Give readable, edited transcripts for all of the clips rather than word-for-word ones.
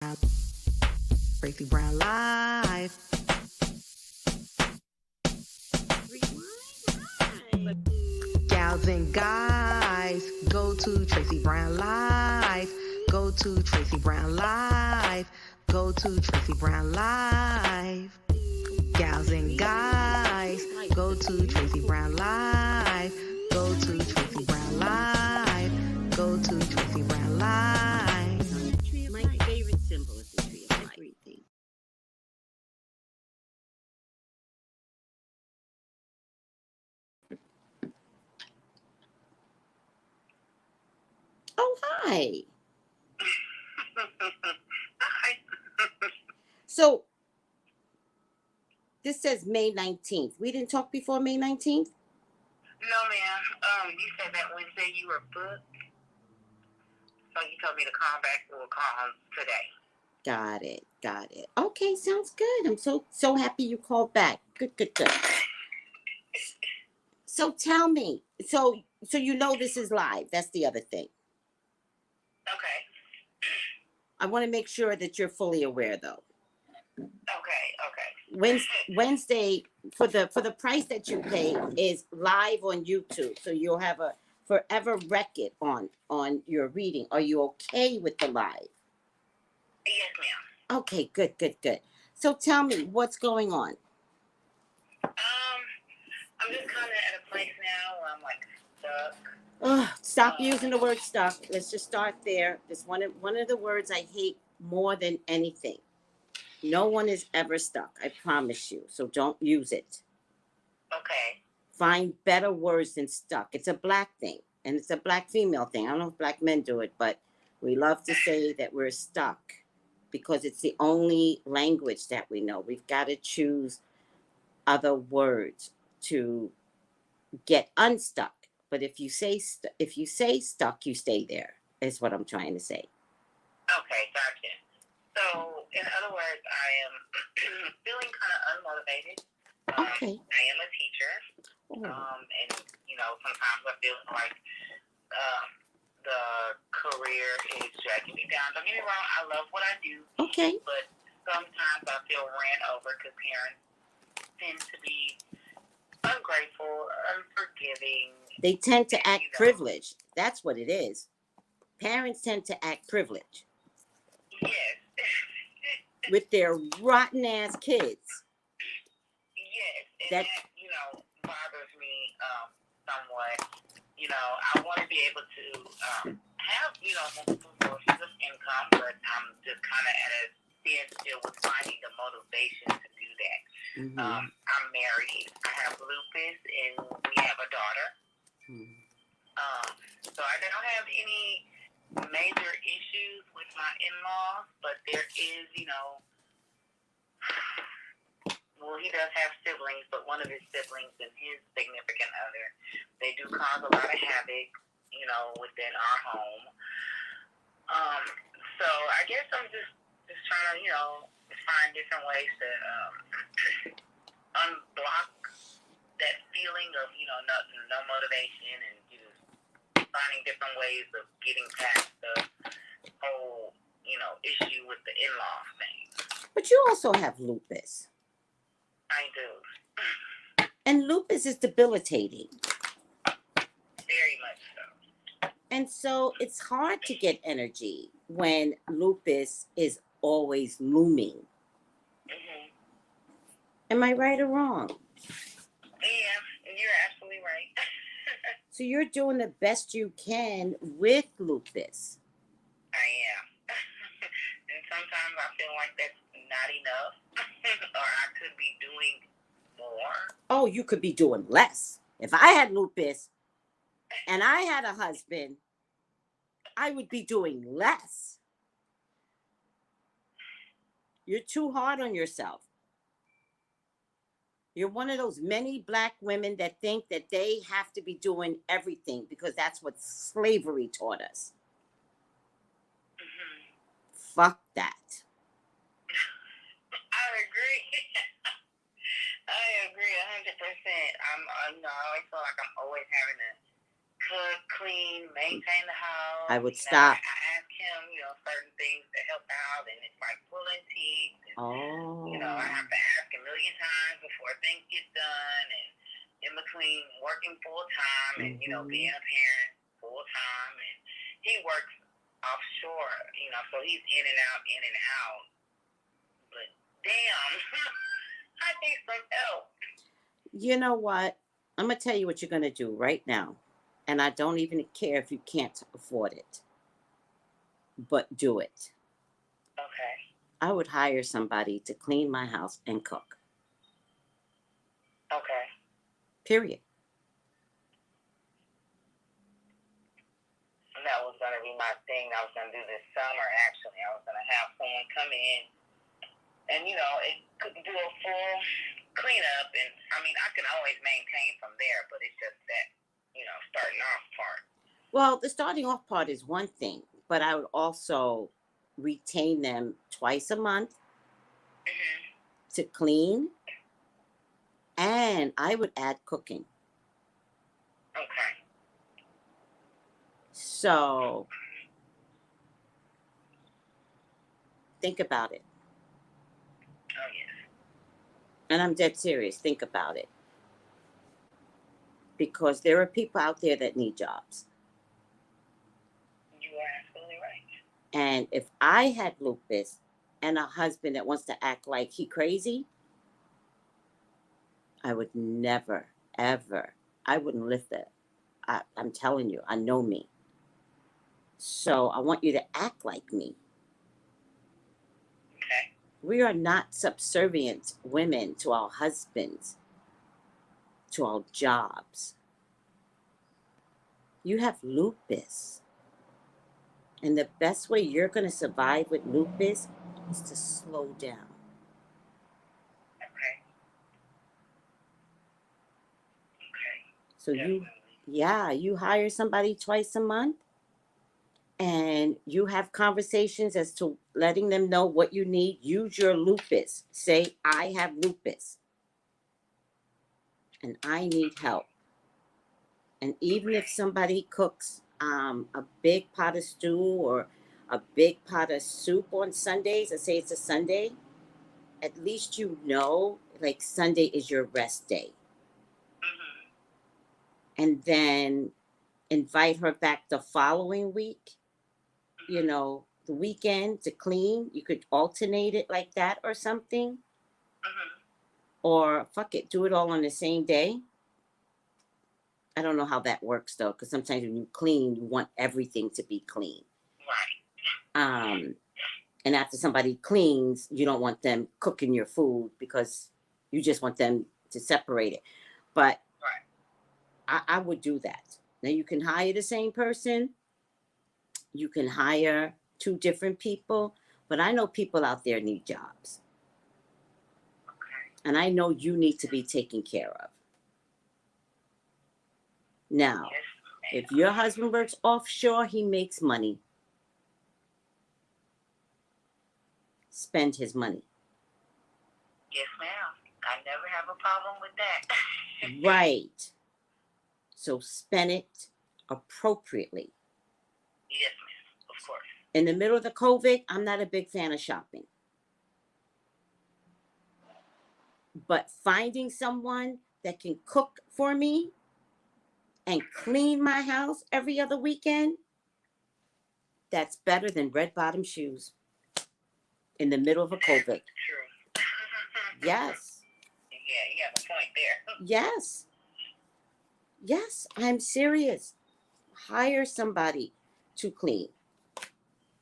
Tracey Brown Live. Gals and guys, go to Tracey Brown Live. Go to Tracey Brown Live. Go to Tracey Brown Live. Gals and guys, go to Tracey Brown Live. Go to Tracey Brown Live. Go to Tracey Brown Live. My favorite symbol is the tree of everything. Oh, hi. Hi. So, this says May 19th. We didn't talk before May 19th? No, ma'am. You said that Wednesday you were booked. So you told me to call back. We'll call today. Got it. Okay, sounds good. I'm so happy you called back. Good. So tell me. So you know this is live. That's the other thing. Okay. I want to make sure that you're fully aware, though. Okay. Wednesday for the price that you pay is live on YouTube, so you'll have a forever record on your reading. Are you okay with the live? Yes, ma'am. Okay, good. So tell me what's going on. I'm just kind of at a place now where I'm like stuck. Oh, stop using the word stuck. Let's just start there. It's one of the words I hate more than anything. No one is ever stuck, I promise you. So don't use it. Okay. Find better words than stuck. It's a black thing, and it's a black female thing. I don't know if black men do it, but we love to say that we're stuck because it's the only language that we know. We've got to choose other words to get unstuck. But if you say stuck, you stay there. Is what I'm trying to say. Okay, gotcha. So, in other words, I am feeling kind of unmotivated. Okay. I am a teacher. And, sometimes I feel like the career is dragging me down. Don't get me wrong, I love what I do. Okay. But sometimes I feel ran over because parents tend to be ungrateful, unforgiving. They tend to act privileged. That's what it is. Parents tend to act privileged. Yes. With their rotten ass kids. Yes, and that bothers me somewhat. I want to be able to have multiple sources of income, but I'm just kind of at a standstill with finding the motivation to do that. Mm-hmm. I'm married. I have lupus, and we have a daughter. Mm-hmm. So I don't have any major issues with my in-laws, but there is, he does have siblings, but one of his siblings and his significant other, they do cause a lot of havoc, within our home. So I guess I'm just trying to, find different ways to unblock that feeling of, no motivation and just finding different ways of getting past the whole, issue with the in-law thing. But you also have lupus. I do. And lupus is debilitating. Very much so. And so it's hard to get energy when lupus is always looming. Mm-hmm. Am I right or wrong? Yeah, you're absolutely right. So you're doing the best you can with lupus. I am. And sometimes I feel like that's not enough. Or I could be doing more. Oh, you could be doing less. If I had lupus and I had a husband, I would be doing less. You're too hard on yourself. You're one of those many black women that think that they have to be doing everything because that's what slavery taught us. Mm-hmm. Fuck that. I agree. I agree 100%. I always feel like I'm always having to cook, clean, maintain the house. I would stop. I ask him, certain things to help out, and it's like pulling teeth. And, I have to ask a million times before things get done, and in between working full time and being a parent full time, and he works offshore, so he's in and out. But damn, I need some help. You know what? I'm gonna tell you what you're gonna do right now, and I don't even care if you can't afford it, but do it. Okay. I would hire somebody to clean my house and cook. Okay. Period. That was going to be my thing. I was going to do this summer, actually. I was going to have someone come in and, it could do a full cleanup. And, I can always maintain from there, but it's just that, starting off part. Well, the starting off part is one thing, but I would also retain them twice a month to clean, and I would add cooking. Okay. So think about it. Oh, yes. And I'm dead serious. Think about it. Because there are people out there that need jobs. You are absolutely right. And if I had lupus and a husband that wants to act like he crazy, I would never, ever, I wouldn't lift it. I'm telling you, I know me. So I want you to act like me. Okay. We are not subservient women to our husbands, to our jobs. You have lupus. And the best way you're going to survive with lupus is to slow down. Okay. Okay. So you hire somebody twice a month, and you have conversations as to letting them know what you need. Use your lupus. Say, I have lupus, and I need help. And even if somebody cooks a big pot of stew or a big pot of soup on Sundays, let's say it's a Sunday, at least like Sunday is your rest day. And then invite her back the following week, the weekend to clean. You could alternate it like that or something. Or fuck it, do it all on the same day. I don't know how that works though, because sometimes when you clean, you want everything to be clean. Right. And after somebody cleans, you don't want them cooking your food because you just want them to separate it. But I would do that. Now you can hire the same person. You can hire 2 different people. But I know people out there need jobs. Okay. And I know you need to be taken care of. Now, Yes, if your husband works offshore, he makes money. Spend his money. Yes, ma'am. I never have a problem with that. Right. So spend it appropriately. Yes, ma'am. Of course. In the middle of the COVID, I'm not a big fan of shopping. But finding someone that can cook for me and clean my house every other weekend, that's better than red bottom shoes in the middle of a COVID. True. Yes. Yeah, you have a point there. Yes. Yes, I'm serious. Hire somebody to clean.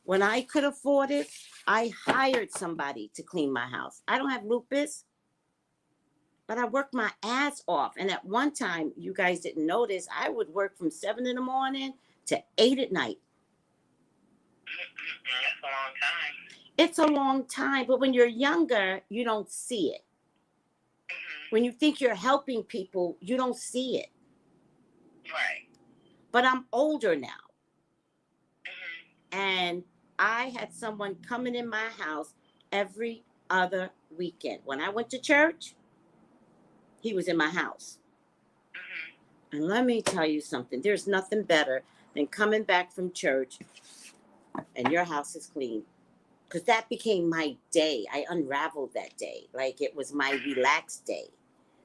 When I could afford it, I hired somebody to clean my house. I don't have lupus, but I worked my ass off. And at one time, you guys didn't notice, I would work from 7 in the morning to 8 at night. That's a long time. It's a long time, but when you're younger, you don't see it. When you think you're helping people, you don't see it. Right. But I'm older now. And I had someone coming in my house every other weekend. When I went to church, he was in my house. And let me tell you something. There's nothing better than coming back from church and your house is clean. Because that became my day. I unraveled that day. Like it was my relaxed day.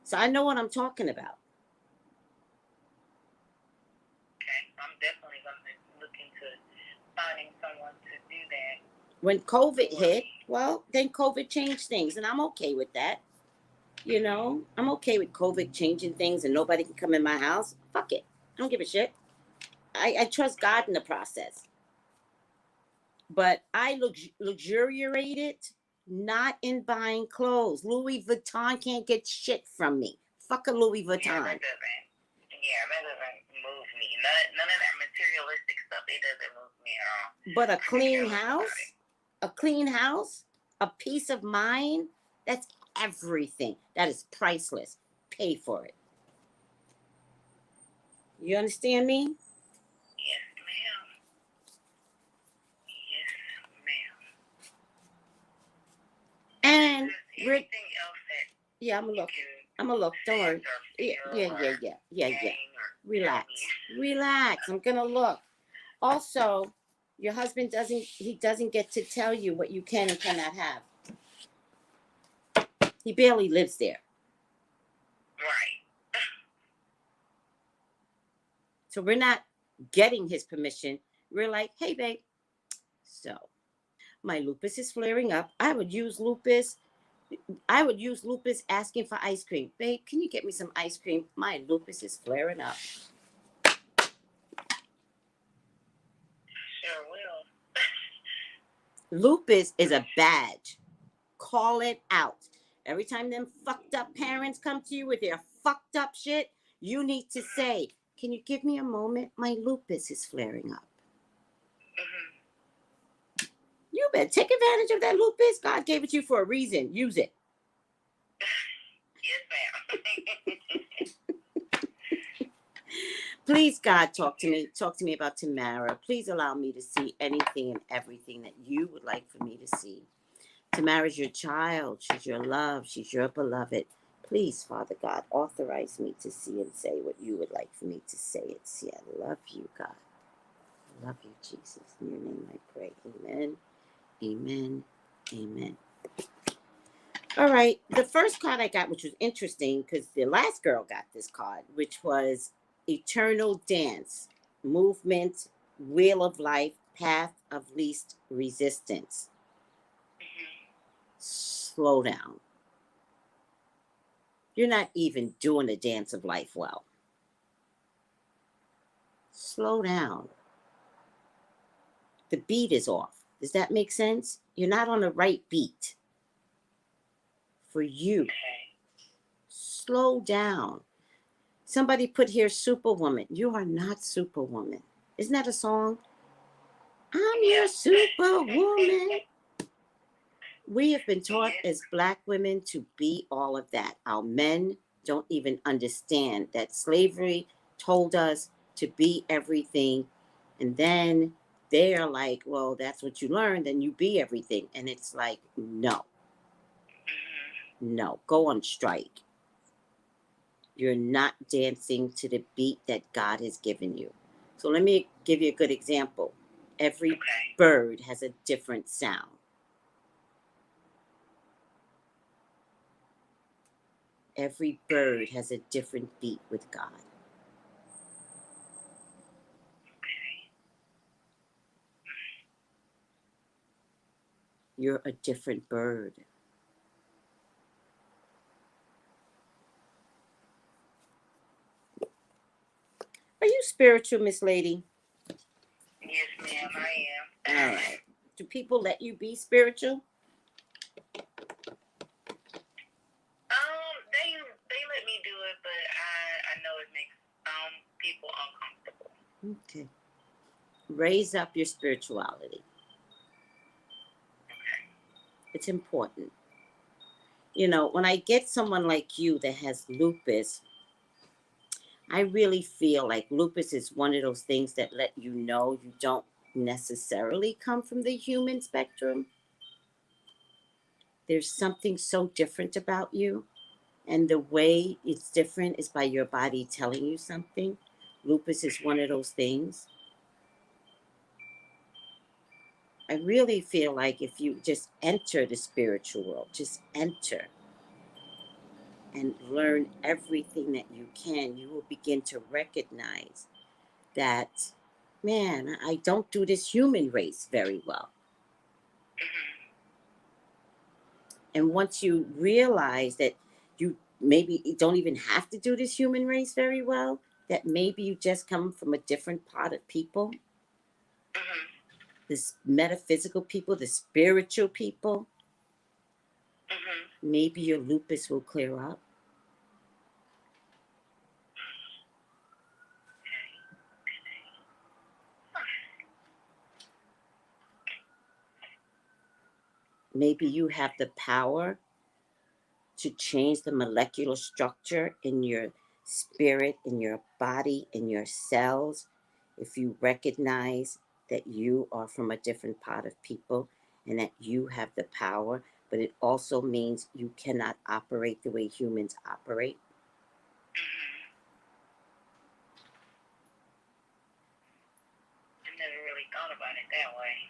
So I know what I'm talking about. Okay, I'm definitely going to look into finding someone to do that. When COVID hit, well, then COVID changed things, and I'm okay with that. You know, I'm okay with COVID changing things and nobody can come in my house. Fuck it. I don't give a shit. I trust God in the process. But I luxuriated not in buying clothes. Louis Vuitton can't get shit from me. Fuck a Louis Vuitton. Yeah, that doesn't move me. None of that materialistic stuff, it doesn't move me at all. But a clean house, a peace of mind, that's everything. That is priceless. Pay for it. You understand me? Yes, ma'am. Yes, ma'am. And anything else that yeah, I'm gonna look. Don't worry. Yeah. Relax. I'm gonna look. Also, your husband doesn't get to tell you what you can and cannot have. He barely lives there. Right. So we're not getting his permission. We're like, hey, babe. So my lupus is flaring up. I would use lupus asking for ice cream. Babe, can you get me some ice cream? My lupus is flaring up. Sure will. Lupus is a badge. Call it out. Every time them fucked up parents come to you with their fucked up shit, you need to say, can you give me a moment? My lupus is flaring up. Mm-hmm. You better take advantage of that lupus. God gave it to you for a reason. Use it. Yes, ma'am. Please, God, talk to me. Talk to me about Tamara. Please allow me to see anything and everything that you would like for me to see. Tamara's your child. She's your love. She's your beloved. Please, Father God, authorize me to see and say what you would like for me to say and see. I love you, God. I love you, Jesus. In your name I pray. Amen. Amen. Amen. All right. The first card I got, which was interesting, because the last girl got this card, which was Eternal Dance, Movement, Wheel of Life, Path of Least Resistance. Slow down. You're not even doing the dance of life well. Slow down. The beat is off. Does that make sense? You're not on the right beat. For you. Slow down. Somebody put here Superwoman. You are not Superwoman. Isn't that a song? I'm your Superwoman. We have been taught as Black women to be all of that. Our men don't even understand that slavery told us to be everything. And then they're like, well, that's what you learned, then you be everything. And it's like, no. No, go on strike. You're not dancing to the beat that God has given you. So let me give you a good example. Every bird has a different sound. Every bird has a different beat with God. You're a different bird. Are you spiritual, Miss Lady? Yes, ma'am, I am. All right. Do people let you be spiritual? They let me do it, but I know it makes some people uncomfortable. Okay. Raise up your spirituality. Okay. It's important. You know, when I get someone like you that has lupus, I really feel like lupus is one of those things that let you know you don't necessarily come from the human spectrum. There's something so different about you. And the way it's different is by your body telling you something. Lupus is one of those things. I really feel like if you just enter the spiritual world, just enter and learn everything that you can, you will begin to recognize that, man, I don't do this human race very well. And once you realize that you maybe don't even have to do this human race very well, that maybe you just come from a different part of people, this metaphysical people, the spiritual people, maybe your lupus will clear up. Maybe you have the power to change the molecular structure in your spirit, in your body, in your cells, if you recognize that you are from a different part of people and that you have the power, but it also means you cannot operate the way humans operate. I never really thought about it that way.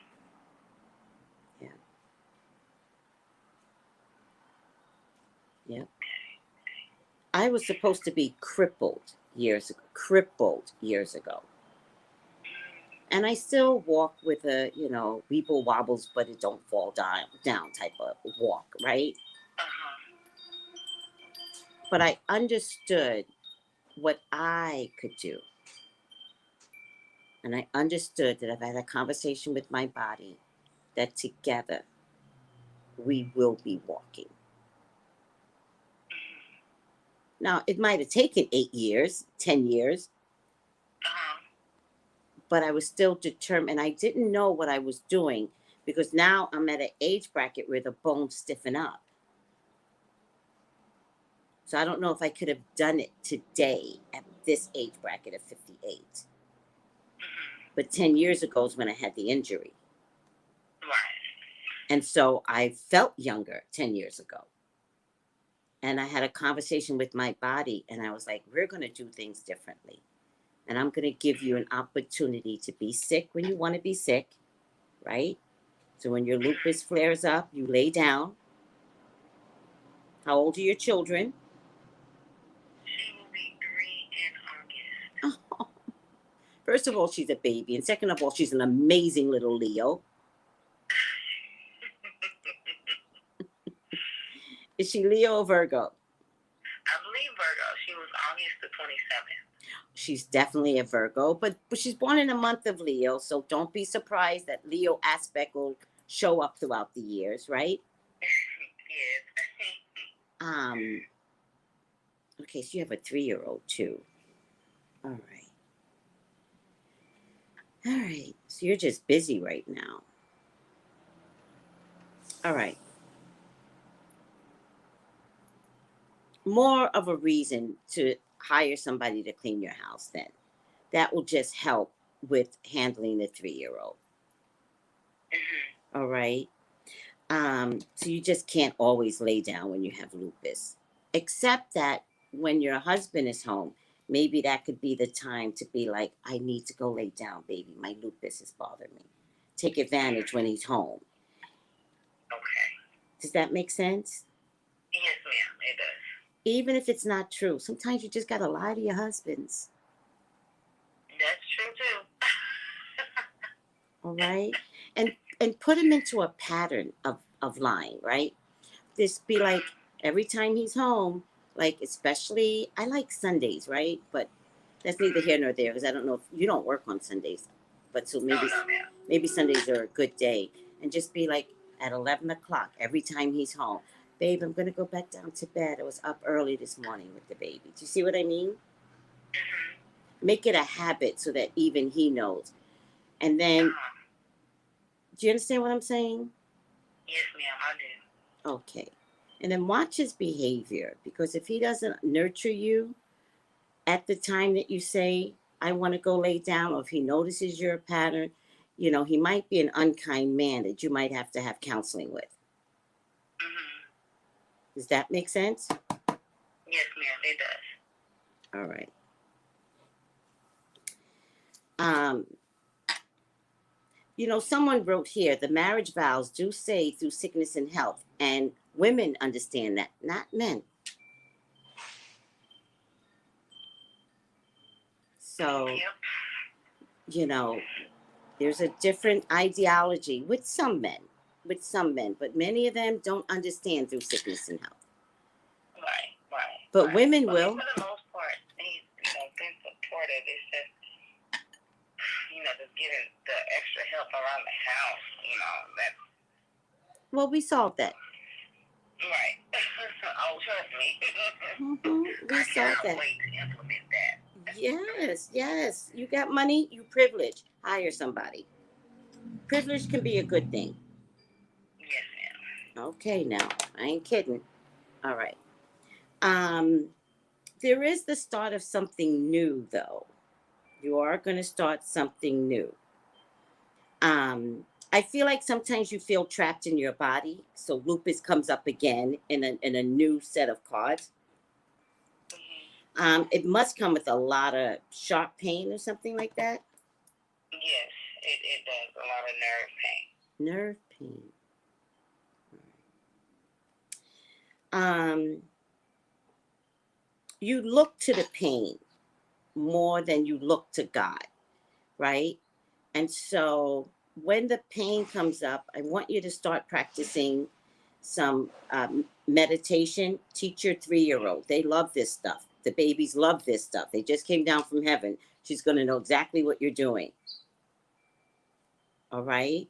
Yep. I was supposed to be crippled years ago. And I still walk with a, weeble wobbles, but it don't fall down type of walk, right? But I understood what I could do. And I understood that if I had a conversation with my body, that together we will be walking. Now, it might have taken 8 years, 10 years, but I was still determined. I didn't know what I was doing because now I'm at an age bracket where the bones stiffen up. So I don't know if I could have done it today at this age bracket of 58. But 10 years ago is when I had the injury. Right. And so I felt younger 10 years ago. And I had a conversation with my body and I was like, we're going to do things differently. And I'm going to give you an opportunity to be sick when you want to be sick, right? So when your lupus flares up, you lay down. How old are your children? She will be 3 in August. Oh. First of all, she's a baby. And second of all, she's an amazing little Leo. Is she Leo or Virgo? I believe Virgo. She was August the 27th. She's definitely a Virgo, but she's born in a month of Leo, so don't be surprised that Leo aspect will show up throughout the years, right? Yes. Okay, so you have a 3-year-old too. All right, so you're just busy right now. All right. More of a reason to hire somebody to clean your house then. That will just help with handling the 3-year-old. All right. So you just can't always lay down when you have lupus. Except that when your husband is home, maybe that could be the time to be like, I need to go lay down, baby. My lupus is bothering me. Take advantage when he's home. Okay. Does that make sense? Yes, ma'am, it does. Even if it's not true, sometimes you just gotta lie to your husbands. That's true too. All right? And put him into a pattern of lying, right? Just be like, every time he's home, like especially, I like Sundays, right? But that's neither here nor there because I don't know if you don't work on Sundays. But so maybe Sundays are a good day. And just be like, at 11 o'clock, every time he's home, babe, I'm going to go back down to bed. I was up early this morning with the baby. Do you see what I mean? Make it a habit so that even he knows. And then, do you understand what I'm saying? Yes, ma'am, I do. Okay. And then watch his behavior, because if he doesn't nurture you at the time that you say, I want to go lay down, or if he notices your pattern, he might be an unkind man that you might have to have counseling with. Does that make sense? Yes, ma'am, it does. All right. You know, someone wrote here, the marriage vows do say through sickness and health, and women understand that, not men. So, Yep. you know, there's a different ideology with some men, but many of them don't understand through sickness and health. Right. But right. women But will. for the most part, he's, been supportive. It's just, just getting the extra help around the house, that's... Well, we solved that. Right. Oh, trust me. We I solved cannot that. wait to implement that. Yes. You got money, you privilege. Hire somebody. Privilege can be a good thing. Yes, ma'am. Okay, now I ain't kidding. All right. There is the start of something new, though. You are going to start something new. I feel like sometimes you feel trapped in your body, so lupus comes up again in a new set of cards. Mm-hmm. It must come with a lot of sharp pain or something like that. Yes, it does. A lot of nerve pain. You look to the pain more than you look to God, right? And so when the pain comes up, I want you to start practicing some meditation. Teach your 3-year-old. They love this stuff. The babies love this stuff. They just came down from heaven. She's going to know exactly what you're doing. All right?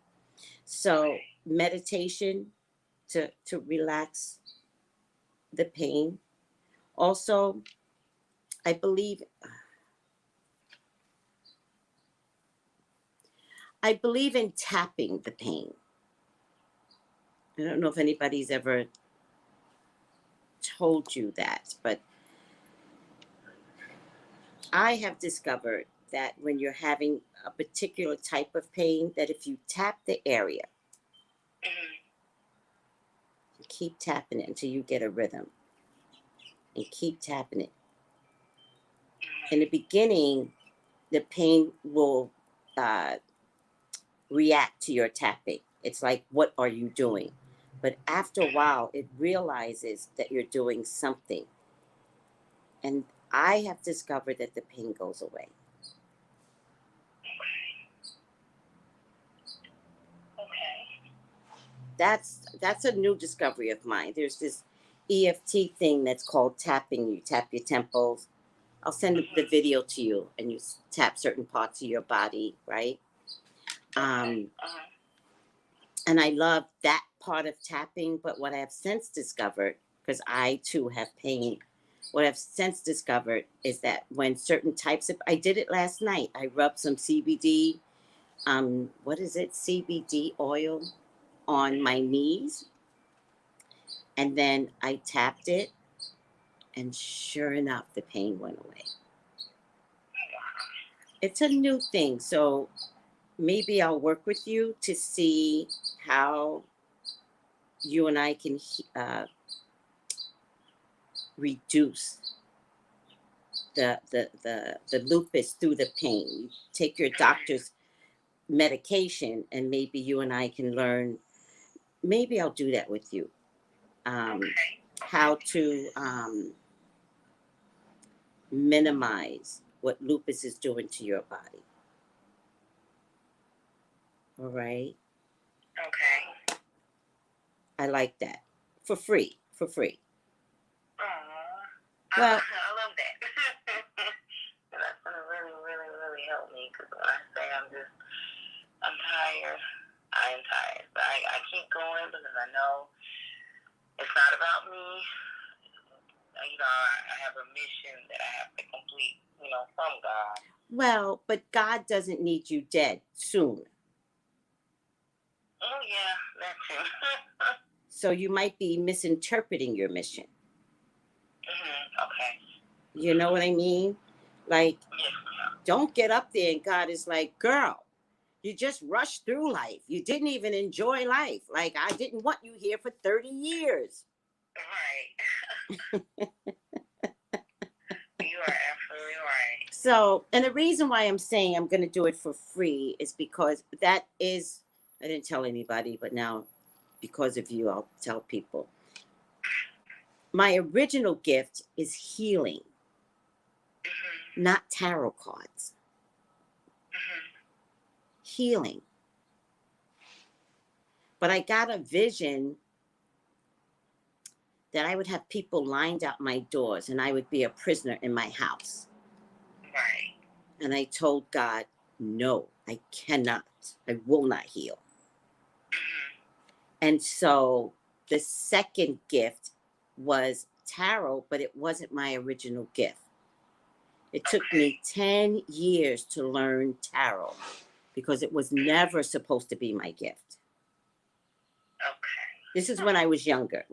So meditation to relax the pain. Also, I believe in tapping the pain. I don't know if anybody's ever told you that, but I have discovered that when you're having a particular type of pain, that if you tap the area, you keep tapping it until you get a rhythm, and keep tapping it. In the beginning, the pain will react to your tapping. It's like, what are you doing? But after a while, it realizes that you're doing something. And I have discovered that the pain goes away. Okay. That's a new discovery of mine. There's this EFT thing that's called tapping. You tap your temples. I'll send the video to you, and you tap certain parts of your body, right? And I love that part of tapping. But what I have since discovered, because I too have pain, what I've since discovered is that when certain types of, I did it last night. I rubbed some CBD, CBD oil on my knees. And then I tapped it, and sure enough, the pain went away. It's a new thing. So maybe I'll work with you to see how you and I can reduce the lupus through the pain. You take your doctor's medication, and maybe you and I can learn. Maybe I'll do that with you. How to minimize what lupus is doing to your body. All right. Okay. I like that. For free. Well, I love that. That's going to really, really, really help me, because when I say I'm tired, I am tired. But I keep going because I know it's not about me. I have a mission that I have to complete, from God. Well, but God doesn't need you dead soon. Oh, yeah, that too. So you might be misinterpreting your mission. Okay. You know what I mean? Like, yes, don't get up there and God is like, girl, you just rushed through life. You didn't even enjoy life. Like, I didn't want you here for 30 years. Right. You are absolutely right. So, and the reason why I'm saying I'm going to do it for free is because that is, I didn't tell anybody, but now because of you, I'll tell people. My original gift is healing, not tarot cards. Healing. But I got a vision that I would have people lined out my doors and I would be a prisoner in my house. Right. And I told God, no, I cannot. I will not heal. And so the second gift was tarot, but it wasn't my original gift. It took me 10 years to learn tarot because it was never supposed to be my gift. Okay. This is when I was younger,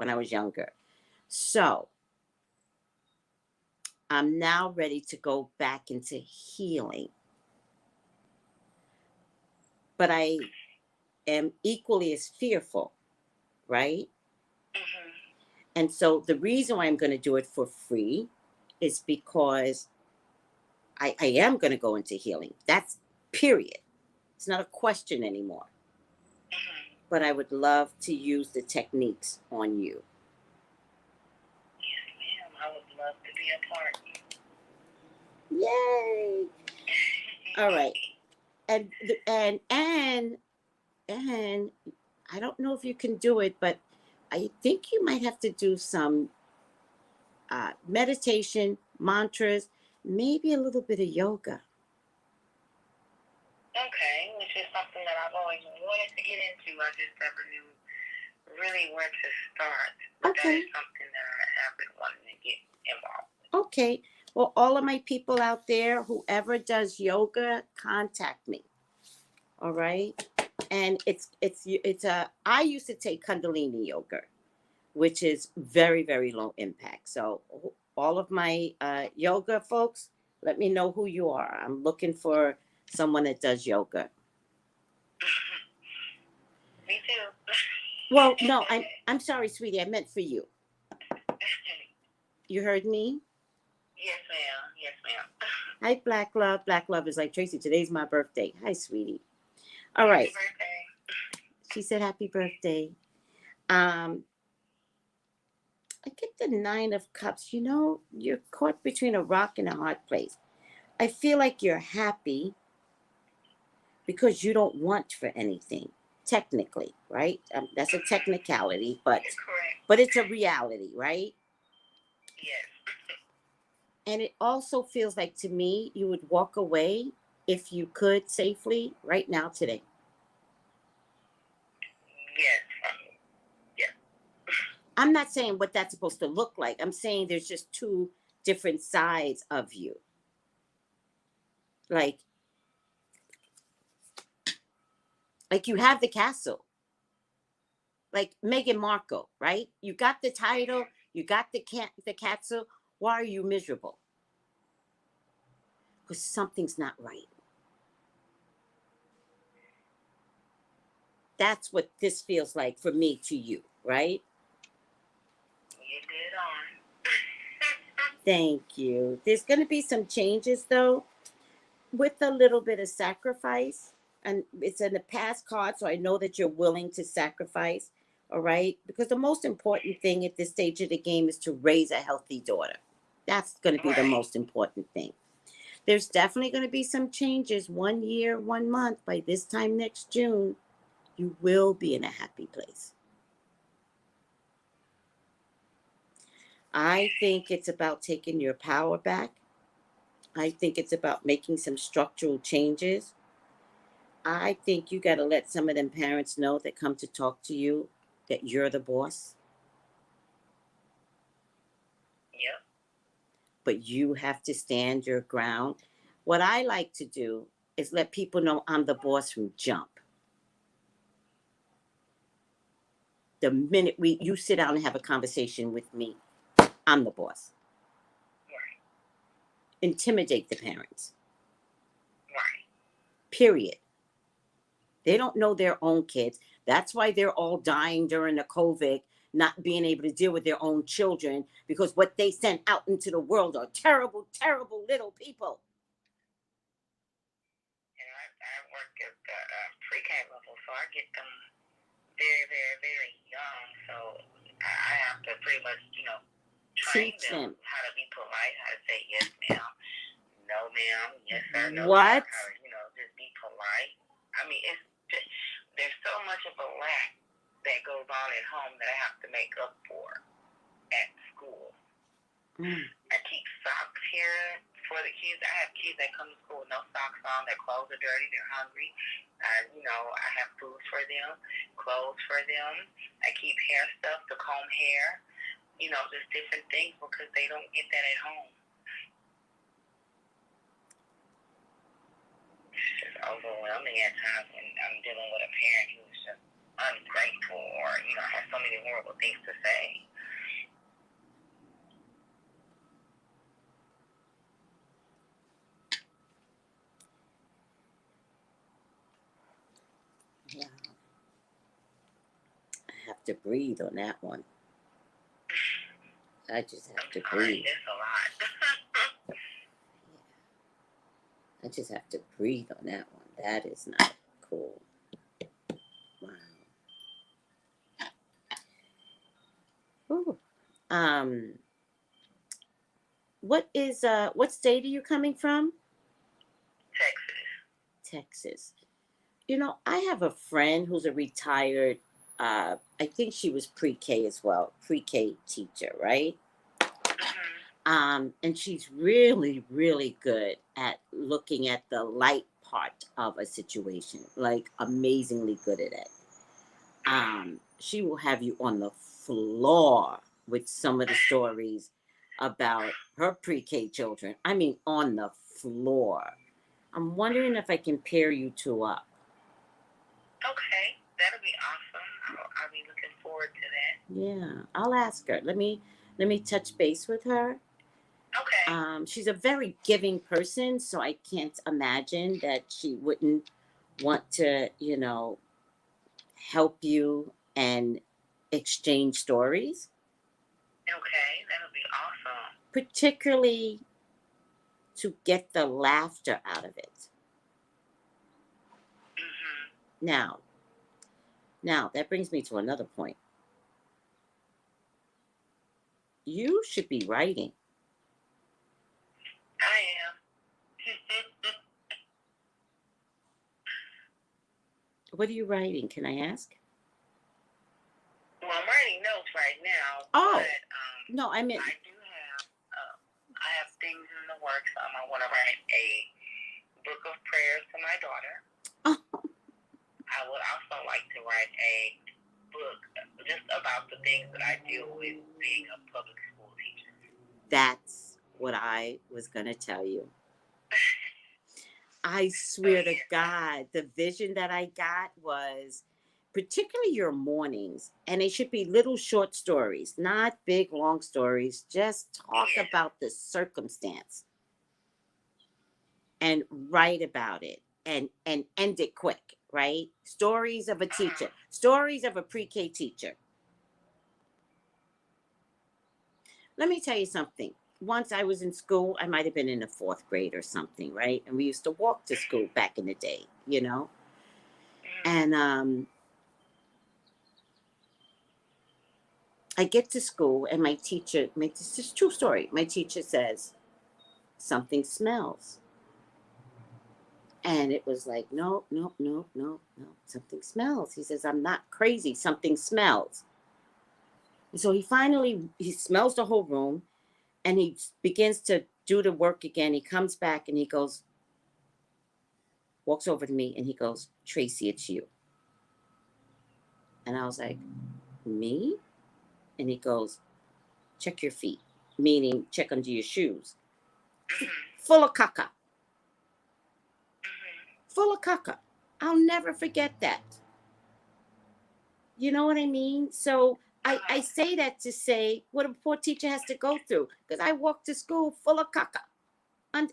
So I'm now ready to go back into healing. But I am equally as fearful, right? And so the reason why I'm going to do it for free is because I am going to go into healing. That's period. It's not a question anymore. But I would love to use the techniques on you. Yes, ma'am. I would love to be a part. Yay! All right. And I don't know if you can do it, but I think you might have to do some meditation, mantras, maybe a little bit of yoga. Okay, which is something that I've always wanted to get into. I just never knew really where to start. But that is something that I have been wanting to get involved with. Okay. Well, all of my people out there, whoever does yoga, contact me. All right. And I used to take Kundalini yoga, which is very, very low impact. So all of my yoga folks, let me know who you are. I'm looking for someone that does yoga. Me too. Well, no, I'm sorry, sweetie. I meant for you. You heard me? Yes, ma'am. Yes, ma'am. Hi, Black Love. Black Love is like, Tracy, today's my birthday. Hi, sweetie. All right. Happy birthday. She said happy birthday. I get the 9 of Cups. You know, you're caught between a rock and a hard place. I feel like you're happy because you don't want for anything, technically, right? That's a technicality, but it's a reality, right? Yes. And it also feels like, to me, you would walk away if you could safely right now today. Yes. Yeah. I'm not saying what that's supposed to look like. I'm saying there's just two different sides of you. Like you have the castle. Like Meghan Markle, right? You got the title, you got the castle. Why are you miserable? Because something's not right. That's what this feels like for me to you, right? You did on. Thank you. There's going to be some changes, though, with a little bit of sacrifice. And it's in the past card, so I know that you're willing to sacrifice, all right? Because the most important thing at this stage of the game is to raise a healthy daughter. That's going to be the most important thing. There's definitely going to be some changes 1 year, 1 month. By this time next June, you will be in a happy place. I think it's about taking your power back. I think it's about making some structural changes. I think you got to let some of them parents know that come to talk to you that you're the boss. Yep. But you have to stand your ground. What I like to do is let people know I'm the boss from jump. The minute you sit down and have a conversation with me, I'm the boss. Right. Intimidate the parents. Right. Period. They don't know their own kids. That's why they're all dying during the COVID, not being able to deal with their own children, because what they sent out into the world are terrible, terrible little people. work at the pre-K level, so I get them very, very, very young. So I have to pretty much, train them how to be polite, how to say yes, ma'am, no, ma'am, yes, sir, no. What? How to, just be polite. I mean, it's just, there's so much of a lack that goes on at home that I have to make up for at school. I keep socks here for the kids. I have kids that come to school with no socks on. Their clothes are dirty. They're hungry. I have food for them, clothes for them. I keep hair stuff to comb hair. Just different things because they don't get that at home. It's just overwhelming at times when I'm dealing with a parent who's just ungrateful or, has so many horrible things to say. Yeah. I have to breathe on that one. I just have to breathe. It's a lot. I just have to breathe on that one. That is not cool. Wow. Ooh. What state are you coming from? Texas. I have a friend who's a retired, I think she was pre-K as well, pre-K teacher, right? And she's really, really good at looking at the light part of a situation, like amazingly good at it. She will have you on the floor with some of the stories about her pre-K children. I mean, on the floor. I'm wondering if I can pair you two up. Okay, that'll be awesome. I'll be looking forward to that. Yeah, I'll ask her. Let me touch base with her. Okay. She's a very giving person, so I can't imagine that she wouldn't want to, help you and exchange stories. Okay, that'll be awesome. Particularly to get the laughter out of it. Now, that brings me to another point. You should be writing. I am. What are you writing? Can I ask? Well, I'm writing notes right now. Oh, but, no, I meant... I do have, I have things in the works. I want to write a book of prayers to my daughter. Oh. I would also like to write a book just about the things that I deal with being a public school teacher. That's what I was going to tell you. I swear to God, the vision that I got was particularly your mornings, and they should be little short stories, not big, long stories. Just talk about the circumstance and write about it and end it quick, right? Stories of a teacher, stories of a pre-K teacher. Let me tell you something. Once I was in school, I might have been in the 4th grade or something, right? And we used to walk to school back in the day, And I get to school and my teacher, this is a true story. My teacher says, something smells. And it was like, no, something smells. He says, I'm not crazy, something smells. And so he smells the whole room and he begins to do the work again. He comes back and he goes, walks over to me and he goes, Tracey, it's you. And I was like, me? And he goes, check your feet, meaning check under your shoes. Full of caca. Full of caca. I'll never forget that. You know what I mean? So I say that to say what a poor teacher has to go through. Because I walked to school full of caca. And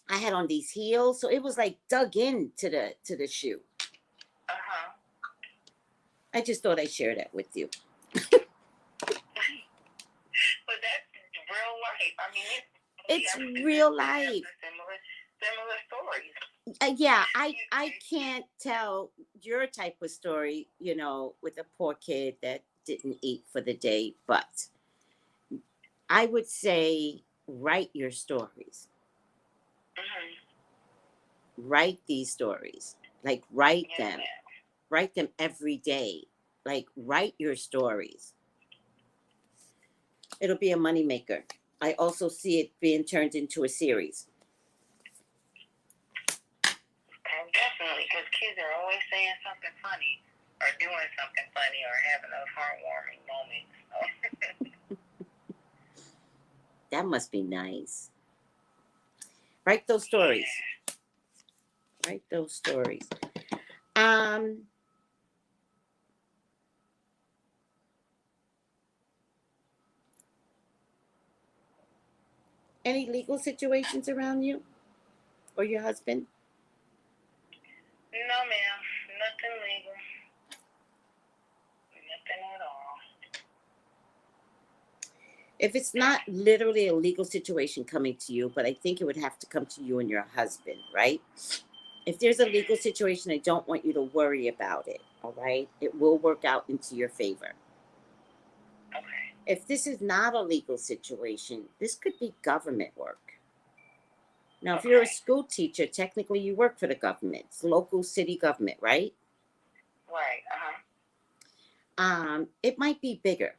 I had on these heels, so it was like dug into the shoe. I just thought I'd share that with you. But that's real life. I mean, it's real life. Similar similar stories. Yeah, I can't tell your type of story, you know, with a poor kid that didn't eat for the day, but I would say write your stories. Write these stories. Like write them. Write them every day. Like write your stories. It'll be a moneymaker. I also see it being turned into a series. Definitely, because kids are always saying something funny or doing something funny or having those heartwarming moments. That must be nice. Write those stories. Yeah. Write those stories. Any legal situations around you or your husband? No, ma'am. Nothing legal. Nothing at all. If it's not literally a legal situation coming to you, but I think it would have to come to you and your husband, right? If there's a legal situation, I don't want you to worry about it, all right? It will work out into your favor. Okay. If this is not a legal situation, this could be government work. Now, if you're a school teacher, technically you work for the government. It's local city government, right? Right, It might be bigger.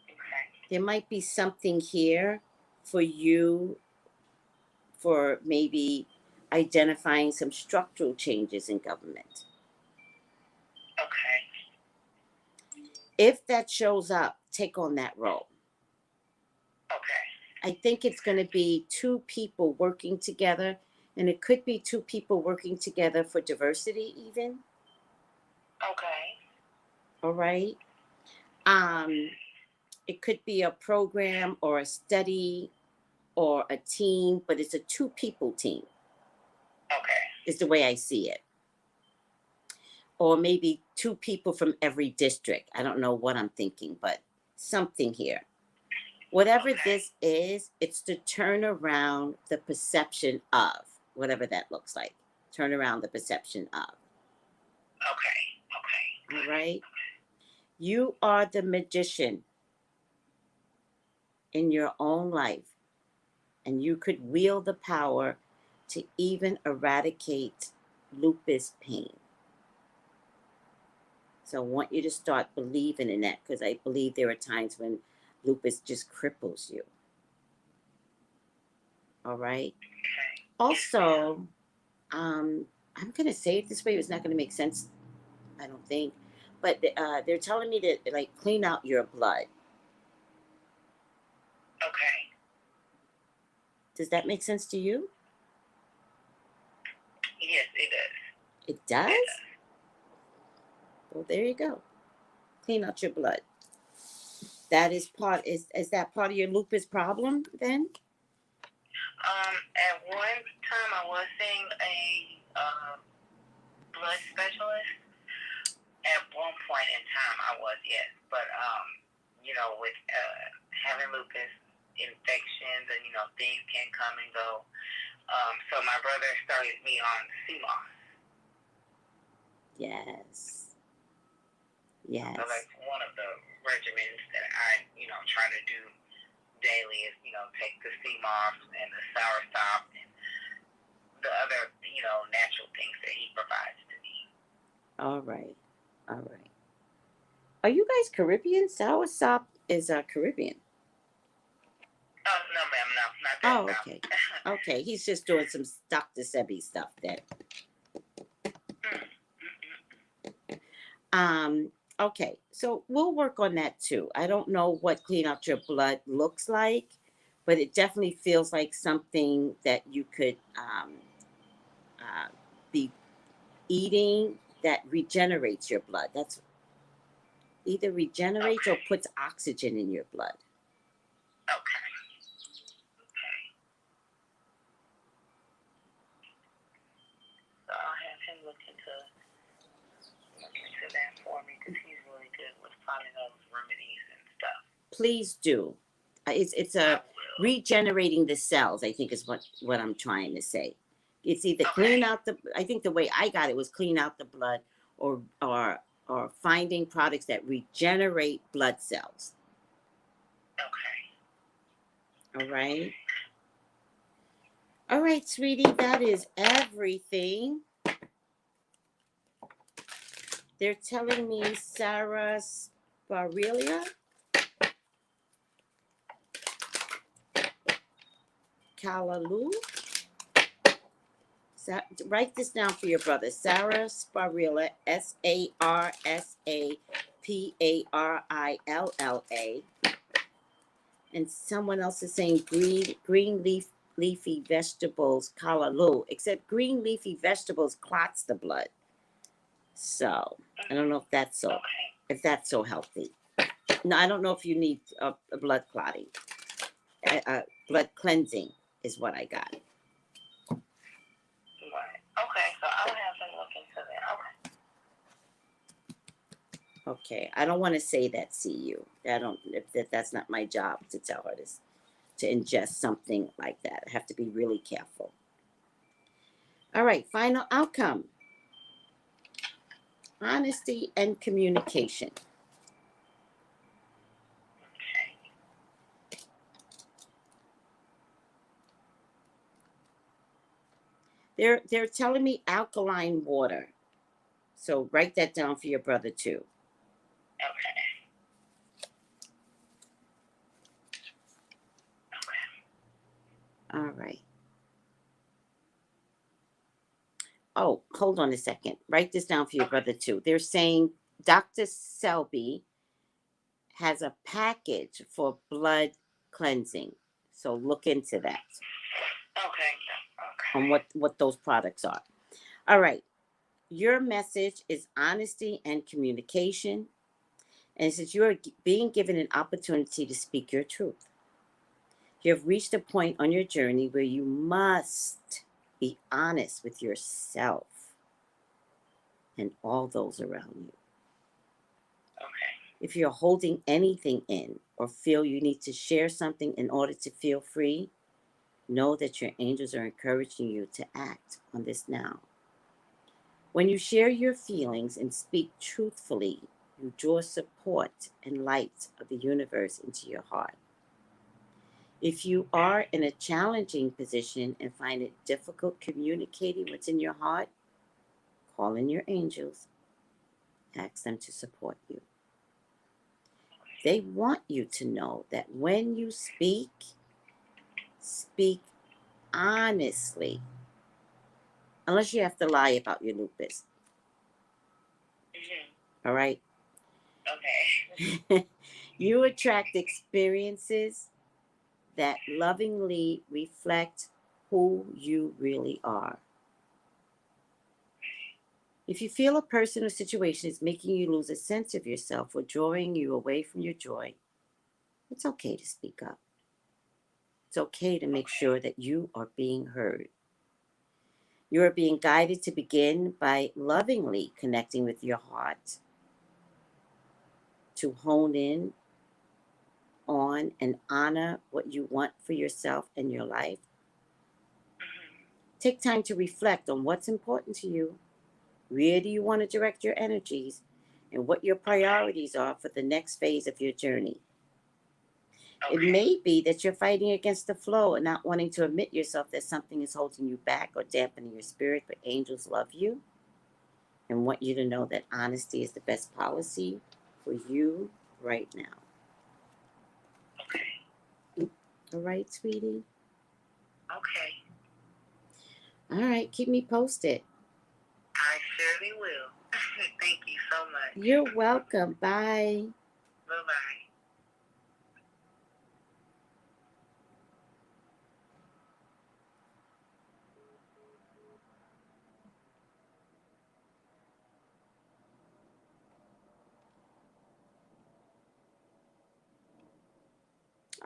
Okay. There might be something here for you for maybe identifying some structural changes in government. Okay. If that shows up, take on that role. Okay. I think it's going to be two people working together, and it could be two people working together for diversity even. Okay. All right. It could be a program or a study or a team, but it's a two people team. Okay. Is the way I see it. Or maybe two people from every district. I don't know what I'm thinking, but something here. Whatever this is, it's to turn around the perception of, whatever that looks like. Turn around the perception of. Okay. All right? You are the magician in your own life, and you could wield the power to even eradicate lupus pain. So I want you to start believing in that, because I believe there are times when lupus just cripples you. All right? Okay. Also, I'm going to say it this way. It's not going to make sense, I don't think. But they're telling me to, like, clean out your blood. Okay. Does that make sense to you? Yes, it does. It does? It does. Well, there you go. Clean out your blood. That is is that part of your lupus problem then? At one time I was seeing a blood specialist. At one point in time I was, yes. But you know, with having lupus infections and, you know, things can come and go. So my brother started me on CMOS. Yes. Yes. So that's one of the regimens that I, you know, try to do daily is, you know, take the CMOS and the soursop and the other, you know, natural things that he provides to me. All right. All right. Are you guys Caribbean? Soursop is Caribbean. Oh, no, ma'am, no, not that. Oh, okay. Okay, he's just doing some Dr. Sebi stuff then. Okay, so we'll work on that too. I don't know what clean out your blood looks like, but it definitely feels like something that you could be eating that regenerates your blood. That's either regenerates or puts oxygen in your blood. Okay. So I'll have him look into that for me, because he's really good with finding those remedies and stuff. Please do. It's a regenerating the cells, I think is what I'm trying to say. It's either clean out the, I think the way I got it was clean out the blood, or finding products that regenerate blood cells. Okay. All right. All right, sweetie, that is everything. They're telling me Sarah Sparelia, Kalalu. Write this down for your brother. Sarah Sparelia, Sarasparilla. And someone else is saying green leafy vegetables, Kalalu. Except green leafy vegetables clots the blood. So I don't know if that's so healthy. No, I don't know if you need a blood clotting. Blood cleansing is what I got. Right. Okay, so I'll have to look into that. Okay, I don't want to say that. CU. That's not my job to tell her this, to ingest something like that. I have to be really careful. All right, final outcome. Honesty and communication. They're telling me alkaline water. So write that down for your brother too. Okay. All right. Oh, hold on a second. Write this down for your brother too. They're saying Dr. Selby has a package for blood cleansing. So look into that. Okay. On what those products are. All right. Your message is honesty and communication. And since you are being given an opportunity to speak your truth, you have reached a point on your journey where you must be honest with yourself and all those around you. Okay. If you're holding anything in or feel you need to share something in order to feel free, know that your angels are encouraging you to act on this now. When you share your feelings and speak truthfully, you draw support and light of the universe into your heart. If you are in a challenging position and find it difficult communicating what's in your heart, call in your angels. Ask them to support you. They want you to know that when you speak honestly. Unless you have to lie about your lupus. Mm-hmm. All right? Okay. You attract experiences that lovingly reflect who you really are. If you feel a person or situation is making you lose a sense of yourself or drawing you away from your joy, it's okay to speak up. It's okay to make sure that you are being heard. You are being guided to begin by lovingly connecting with your heart, to hone in on and honor what you want for yourself and your life. Take time to reflect on what's important to you. Where do you want to direct your energies, and what your priorities are for the next phase of your journey. It may be that you're fighting against the flow and not wanting to admit yourself that something is holding you back or dampening your spirit, but angels love you and want you to know that honesty is the best policy for you right now. Okay. All right, sweetie? Okay. All right, keep me posted. I surely will. Thank you so much. You're welcome. Bye. Bye-bye.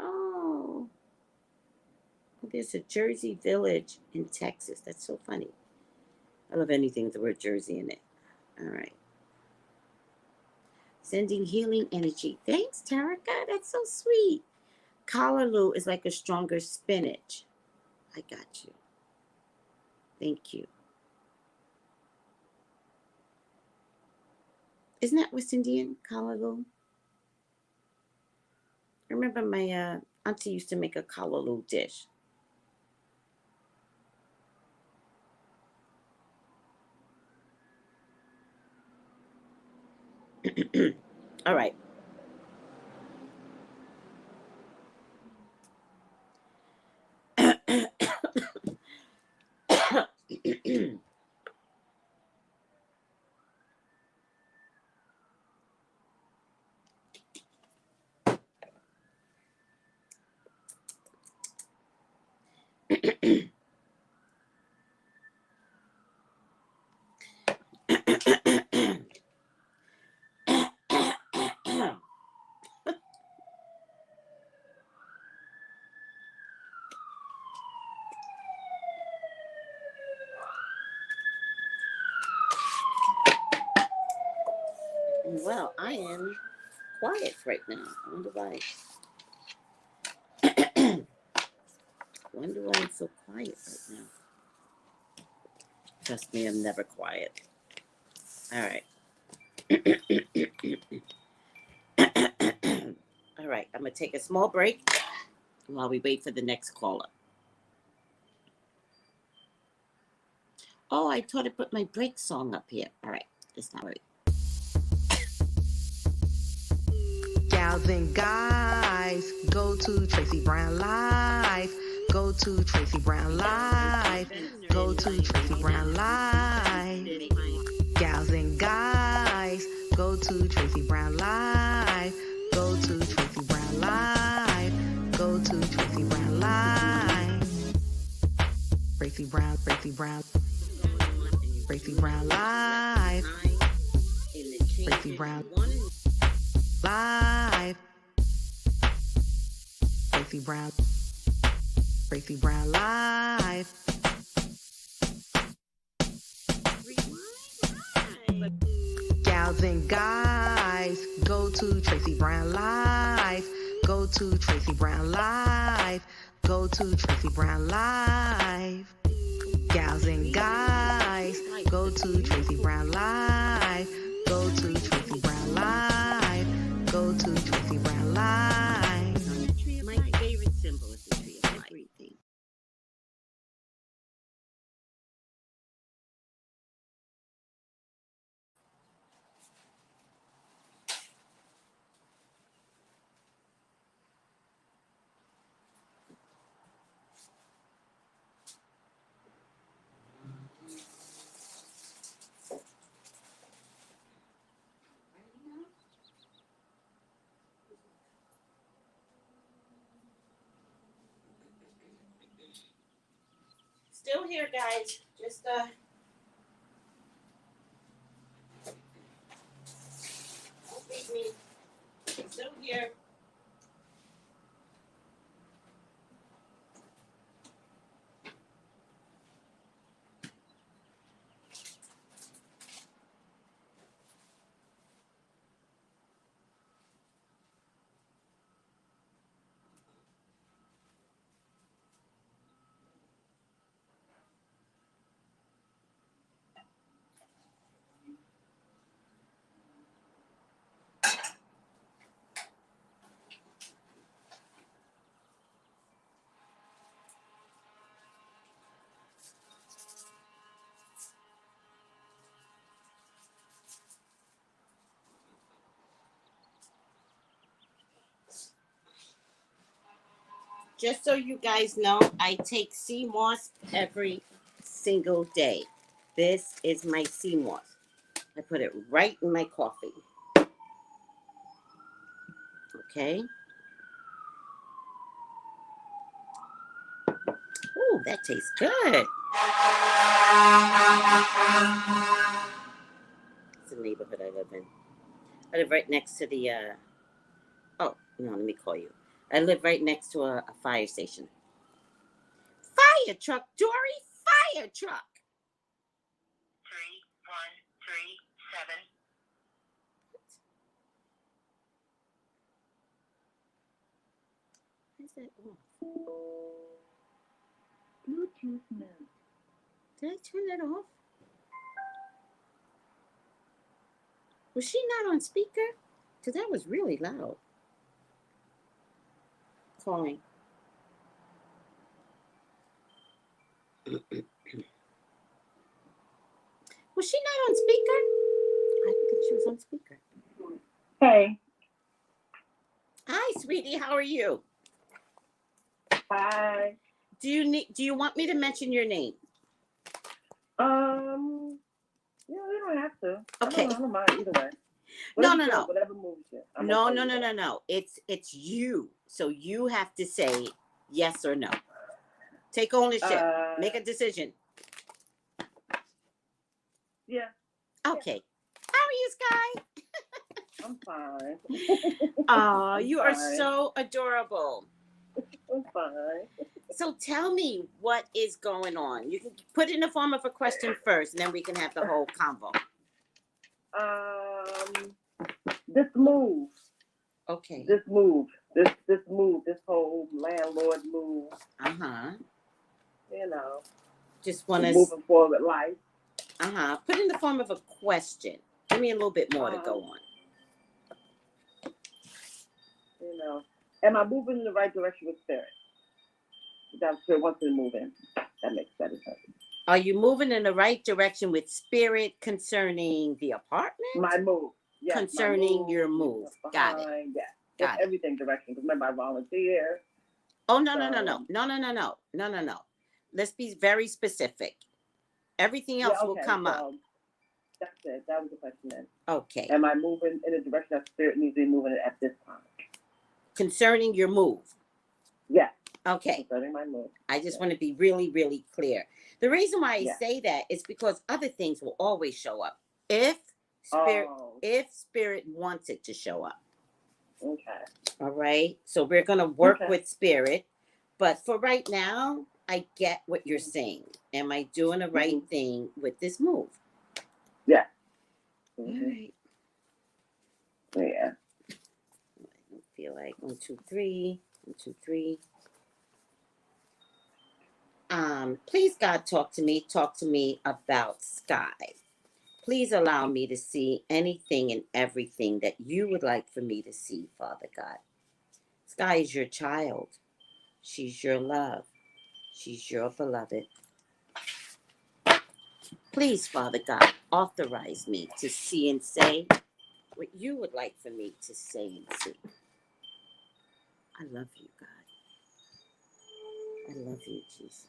Oh, there's a Jersey village in Texas. That's so funny. I love anything with the word Jersey in it. All right. Sending healing energy. Thanks, Tarika. That's so sweet. Callaloo is like a stronger spinach. I got you. Thank you. Isn't that West Indian, callaloo? I remember my auntie used to make a callaloo dish. All right. Well, I am quiet right now. I wonder why. Wonder why I'm so quiet right now. Trust me, I'm never quiet. All right. All right, I'm gonna take a small break while we wait for the next caller. Oh, I thought I put my break song up here. All right, it's not right. Gals and guys, go to Tracey Brown Live. Go to Tracey Brown Live. Go to Tracey Brown Live. Gals and guys, go to Tracey Brown Live. Go to Tracey Brown Live. Go to Tracey Brown Live. Tracey Brown, Tracey Brown. Tracey Brown Live. Tracey Brown Live. Tracey Brown. Tracey Brown Live. Gals and guys, go to Tracey Brown Live. Go to Tracey Brown Live. Go to Tracey Brown Live. Gals and guys, go to Tracey Brown Live. Go to Tracey Brown Live. Go to Tracey Brown Live. My favorite symbol is the tree of life. Everything. Still here, guys. Just don't leave me. Still here. Just so you guys know, I take sea moss every single day. This is my sea moss. I put it right in my coffee. Okay. Ooh, that tastes good. It's the neighborhood I live in. I live right next to the, oh, no, let me call you. I live right next to a fire station. Fire truck, Dory, fire truck. 3137. that off? Bluetooth mode. Did I turn that off? Was she not on speaker? Because that was really loud. Calling. Was she not on speaker? I think she was on speaker. Hey. Hi, sweetie. How are you? Hi. Do you want me to mention your name? Yeah, we don't have to. Okay. I don't mind either way. No. Whatever moves you. No. It's you. So you have to say yes or no. Take ownership. Make a decision. Yeah. Okay. How are you, Sky? I'm fine. Oh, you are so adorable. I'm fine. So tell me what is going on. You can put it in the form of a question first, and then we can have the whole convo. This move. Okay. This move. This whole landlord move. You know. Just want to moving forward with life. Put it in the form of a question. Give me a little bit more to go on. You know, am I moving in the right direction with spirit? That's where wants to move in. That makes sense. Are you moving in the right direction with spirit concerning the apartment? My move. Yes, concerning your move. Got it. Yeah. Got it. Everything direction. Because remember, I volunteer. Oh, no. Let's be very specific. Everything else will come up. That's it. That was the question then. Okay. Am I moving in the direction that spirit needs to be moving at this time? Concerning your move. Yeah. Okay. Concerning my move. I just want to be really, really clear. The reason why I say that is because other things will always show up. If spirit wants it to show up. Okay. All right. So we're going to work with spirit. But for right now, I get what you're saying. Am I doing the right thing with this move? Yeah. All right. Yeah. I don't feel like 1, 2, 3. 1, 2, 3. Please, God, talk to me about Sky. Please allow me to see anything and everything that you would like for me to see, Father God. Sky is your child. She's your love. She's your beloved. Please, Father God, authorize me to see and say what you would like for me to say and see. I love you, God. I love you, Jesus.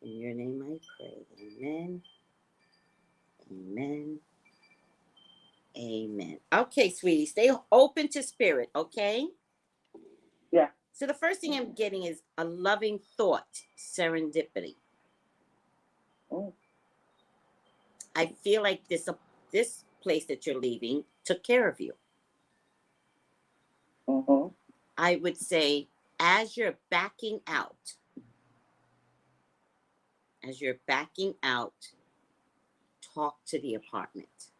In your name I pray. Amen. Amen. Amen. Okay, sweetie, stay open to spirit, okay? Yeah. So the first thing I'm getting is a loving thought, serendipity. I feel like this place that you're leaving took care of you. I would say as you're backing out, talk to the apartment.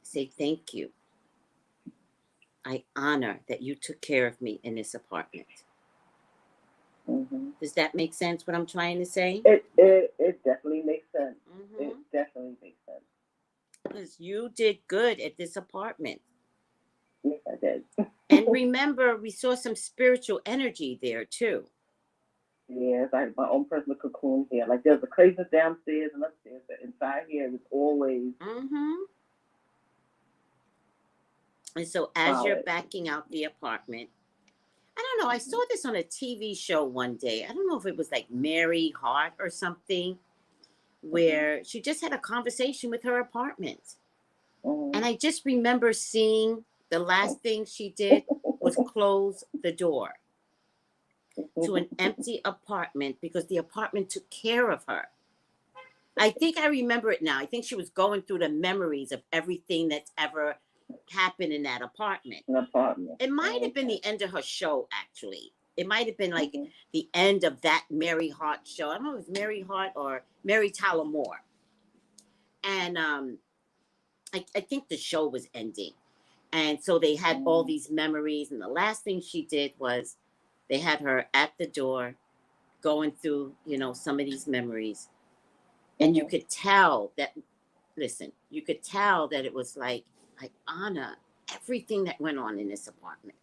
Say thank you. I honor that you took care of me in this apartment. Does that make sense, what I'm trying to say? It definitely makes sense. It definitely makes sense. Because you did good at this apartment. Yes, I did. And remember, we saw some spiritual energy there, too. Yes, I had my own personal cocoon here. Like, there's a craziness downstairs and upstairs, but inside here, it was always... And so as you're backing out the apartment, I don't know, I saw this on a TV show one day. I don't know if it was like Mary Hart or something, where she just had a conversation with her apartment. And I just remember seeing the last thing she did was close the door to an empty apartment because the apartment took care of her. I think I remember it now. I think she was going through the memories of everything that's ever happened in that apartment. It might have been the end of her show, actually. It might have been like the end of that Mary Hart show. I don't know if it was Mary Hart or Mary Tyler Moore. And I think the show was ending. And so they had all these memories. And the last thing she did was they had her at the door going through, you know, some of these memories. And you could tell that, listen, you could tell that it was like, I honor everything that went on in this apartment.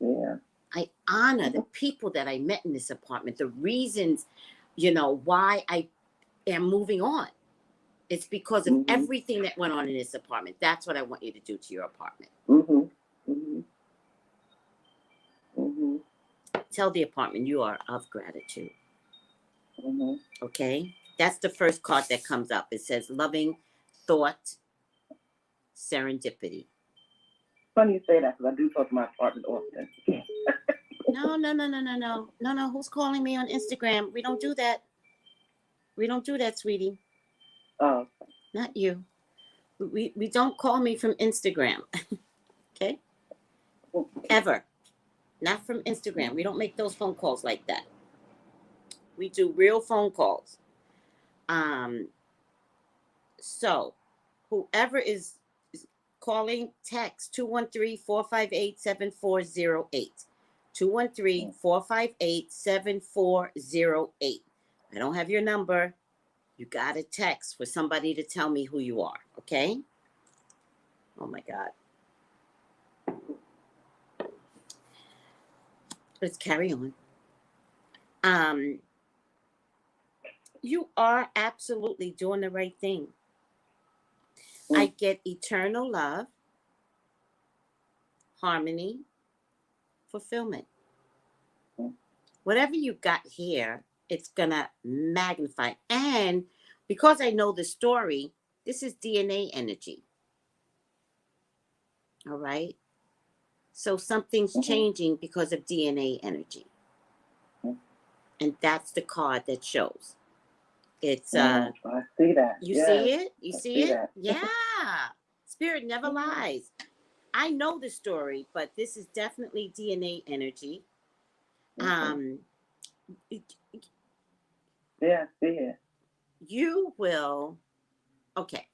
Yeah. I honor the people that I met in this apartment, the reasons, you know, why I am moving on. It's because of everything that went on in this apartment. That's what I want you to do to your apartment. Tell the apartment you are of gratitude. Okay? That's the first card that comes up. It says loving thought, serendipity. Funny you say that because I do talk to my apartment often. No. Who's calling me on Instagram? We don't do that. We don't do that, sweetie. Oh. Not you. We don't call me from Instagram. Okay? Ever. Not from Instagram. We don't make those phone calls like that. We do real phone calls. So whoever is calling, text 213-458-7408. 213-458-7408. I don't have your number. You got a text for somebody to tell me who you are, okay? Oh my God. Let's carry on. You are absolutely doing the right thing. I get eternal love, harmony, fulfillment. Whatever you got here, it's gonna magnify. And because I know the story, this is DNA energy. All right. So something's changing because of DNA energy. And that's the card that shows. It's I see that. You see it? You see it? That. Yeah. Spirit never lies. I know the story, but this is definitely DNA energy. Yeah, see it. You will, okay.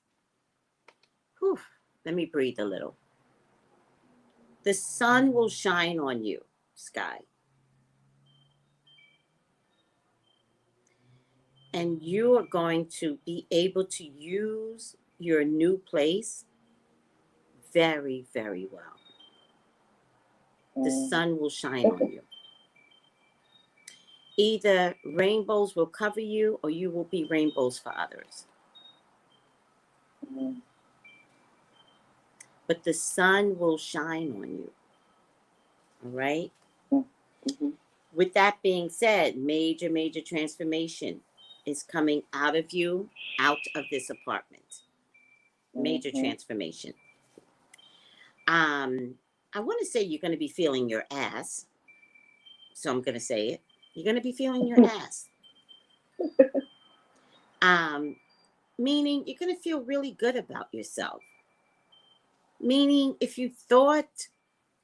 Whew. Let me breathe a little. The sun will shine on you, Sky. And you are going to be able to use your new place very, very well. The sun will shine on you. Either rainbows will cover you or you will be rainbows for others. But the sun will shine on you. All right? With that being said, major, major transformation is coming out of you, out of this apartment. Major transformation. I want to say you're going to be feeling your ass. So I'm going to say it. You're going to be feeling your ass. Meaning you're going to feel really good about yourself. Meaning if you thought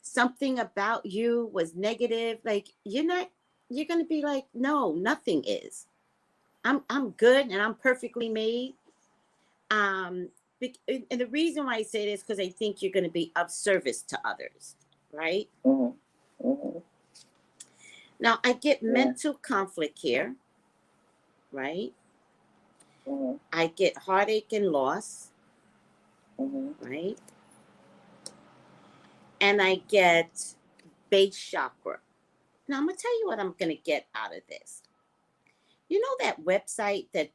something about you was negative, like you're going to be like, no, nothing is. I'm good and I'm perfectly made. And the reason why I say this, because I think you're going to be of service to others, right? Now, I get mental conflict here, right? I get heartache and loss, right? And I get base chakra. Now, I'm going to tell you what I'm going to get out of this. You know that website that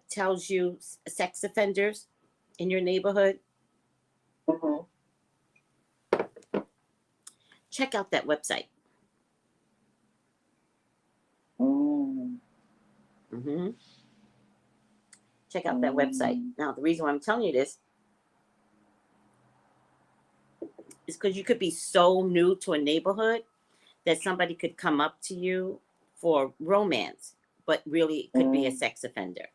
tells you sex offenders in your neighborhood? Check out that website. Check out that website. Now, the reason why I'm telling you this is because you could be so new to a neighborhood that somebody could come up to you for romance, but really it could be a sex offender.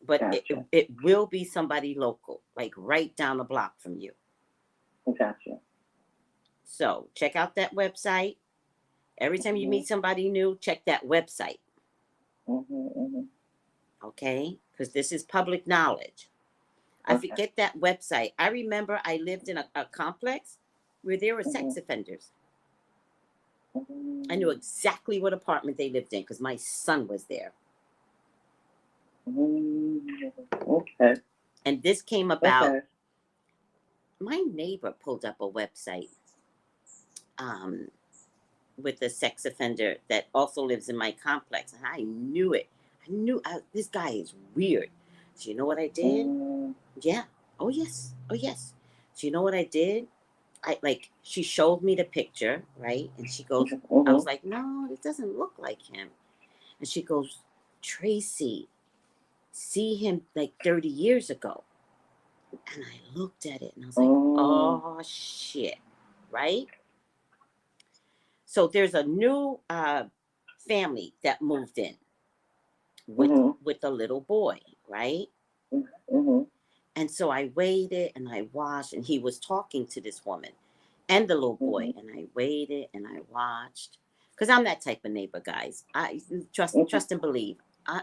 But Gotcha. it will be somebody local, like right down the block from you. Gotcha. So check out that website. Every time you meet somebody new, check that website. Okay? Because this is public knowledge. I forget that website. I remember I lived in a complex where there were sex offenders. I knew exactly what apartment they lived in because my son was there. Okay. And this came about, my neighbor pulled up a website with a sex offender that also lives in my complex. And I knew it. This guy is weird. So you know what I did? Yeah. Oh, yes. Oh, yes. So you know what I did? She showed me the picture, right? And she goes, I was like, no, it doesn't look like him. And she goes, Tracey, see him like 30 years ago. And I looked at it and I was like, oh, shit. Right? So there's a new family that moved in with a little boy, right? And so I waited and I watched, and he was talking to this woman and the little boy. And I waited and I watched. Because I'm that type of neighbor, guys. I trust and believe.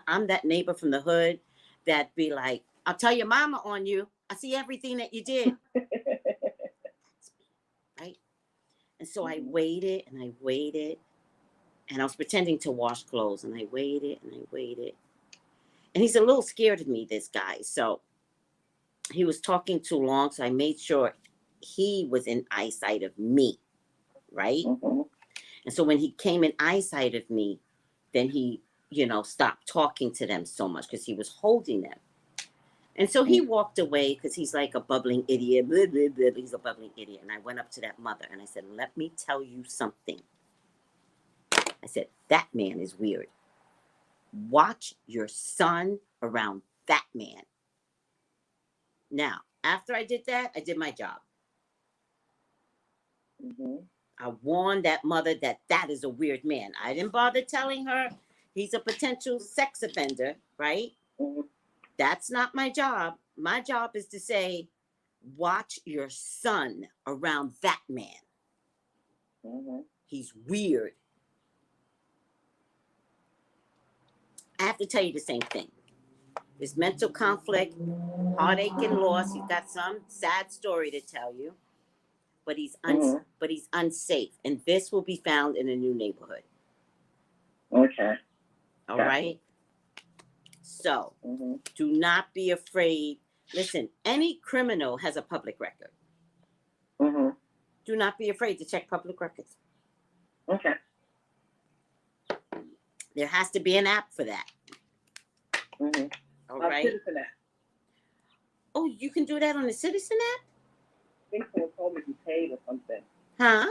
I'm that neighbor from the hood that be like, I'll tell your mama on you. I see everything that you did. Right? And so I waited and I waited. And I was pretending to wash clothes. And I waited and I waited. And he's a little scared of me, this guy. So he was talking too long. So I made sure he was in eyesight of me. Right? And so when he came in eyesight of me, then he, stopped talking to them so much because he was holding them. And so he walked away because he's like a bubbling idiot. Blah, blah, blah. He's a bubbling idiot. And I went up to that mother and I said, let me tell you something. I said, that man is weird. Watch your son around that man. Now, after I did that, I did my job. I warned that mother that is a weird man. I didn't bother telling her he's a potential sex offender, right? That's not my job. My job is to say, watch your son around that man. He's weird. I have to tell you the same thing. There's mental conflict, heartache, and loss. He's got some sad story to tell you. But he's unsafe, and this will be found in a new neighborhood. Okay. All right. So, do not be afraid. Listen, any criminal has a public record. Do not be afraid to check public records. Okay. There has to be an app for that. All right. Citizen app. Oh, you can do that on the Citizen app? I think someone told me you paid or something. Huh?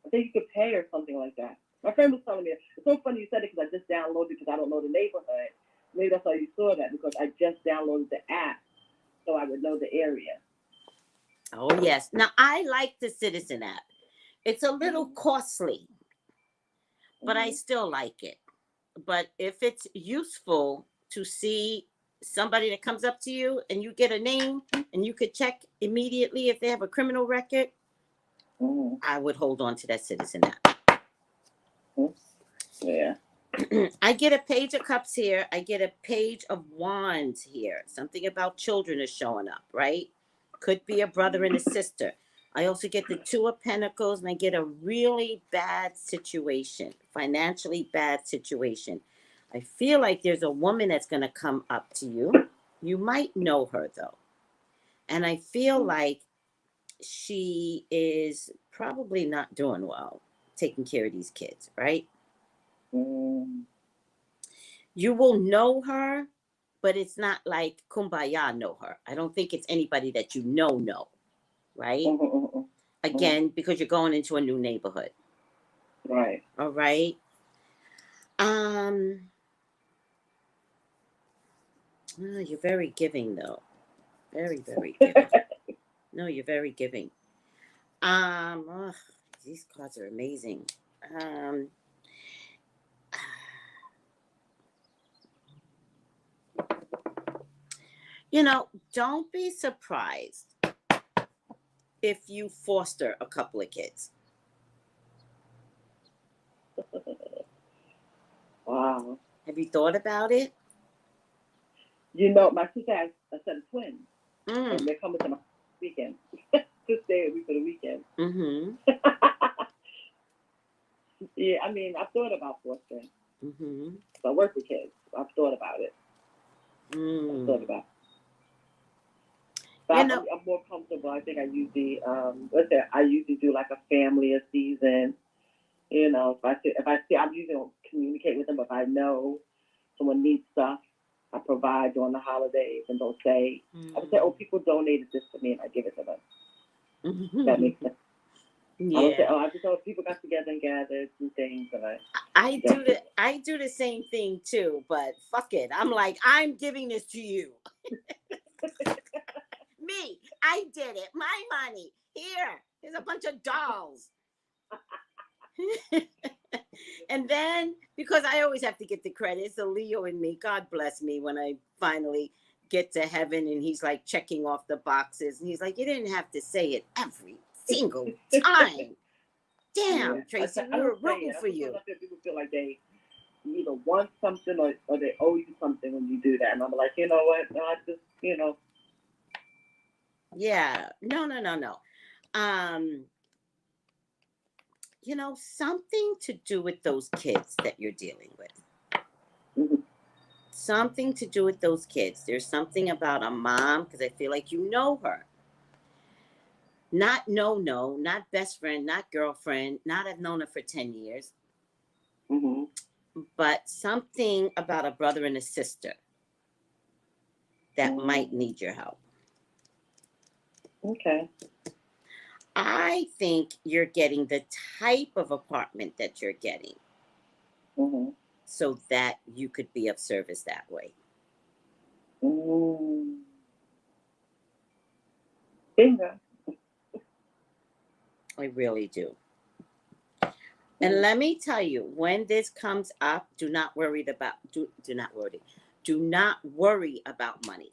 I think you could pay or something like that. My friend was telling me. It's so funny you said it because I just downloaded it because I don't know the neighborhood. Maybe that's why you saw that, because I just downloaded the app so I would know the area. Oh, yes. Now, I like the Citizen app. It's a little costly, but I still like it. But if it's useful to see somebody that comes up to you and you get a name and you could check immediately if they have a criminal record, I would hold on to that Citizen app. Yeah. I get a page of cups here. I get a page of wands here. Something about children is showing up, right? Could be a brother and a sister. I also get the Two of Pentacles, and I get a really bad situation, financially bad situation. I feel like there's a woman that's going to come up to you. You might know her, though. And I feel like she is probably not doing well taking care of these kids, right? You will know her, but it's not like kumbaya know her. I don't think it's anybody that you know, right? Again, because you're going into a new neighborhood. Right. All right. You're very giving, though. Very, very giving. No, you're very giving. These cards are amazing. Don't be surprised if you foster a couple of kids. Wow. Have you thought about it? You know, my sister has a set of twins, Mm. and they're coming to my weekend to stay with me for the weekend. Mm-hmm. Yeah, I mean, I've thought about fostering. Mm-hmm. I work with kids. I've thought about it. Mm. I've thought about it. But I'm more comfortable. I think I usually, I usually do like a family a season. You know, if I see, I usually don't communicate with them, but if I know someone needs stuff, I provide during the holidays, and they'll say, I would say, oh, people donated this to me, and I give it to them. Mm-hmm. That makes sense. Yeah. I would say, oh, I just thought people got together and gathered some things, and I do the same thing too, but fuck it. I'm like, I'm giving this to you. Me, I did it. My money. Here's a bunch of dolls. And then, because I always have to get the credit, it's a Leo in me. God bless me when I finally get to heaven and he's like checking off the boxes. And he's like, you didn't have to say it every single time. Damn, Yeah. Tracy, we were rooting for you. People feel like they either want something or they owe you something when you do that. And I'm like, you know what? No, I just, you know. Yeah. No. You know, something to do with those kids that you're dealing with. Mm-hmm. Something to do with those kids. There's something about a mom, because I feel like you know her. Not not best friend, not girlfriend, not I've known her for 10 years. Mm-hmm. But something about a brother and a sister that might need your help. Okay. I think you're getting the type of apartment that you're getting, so that you could be of service that way. Bingo. I really do. And let me tell you, when this comes up, do not worry about money.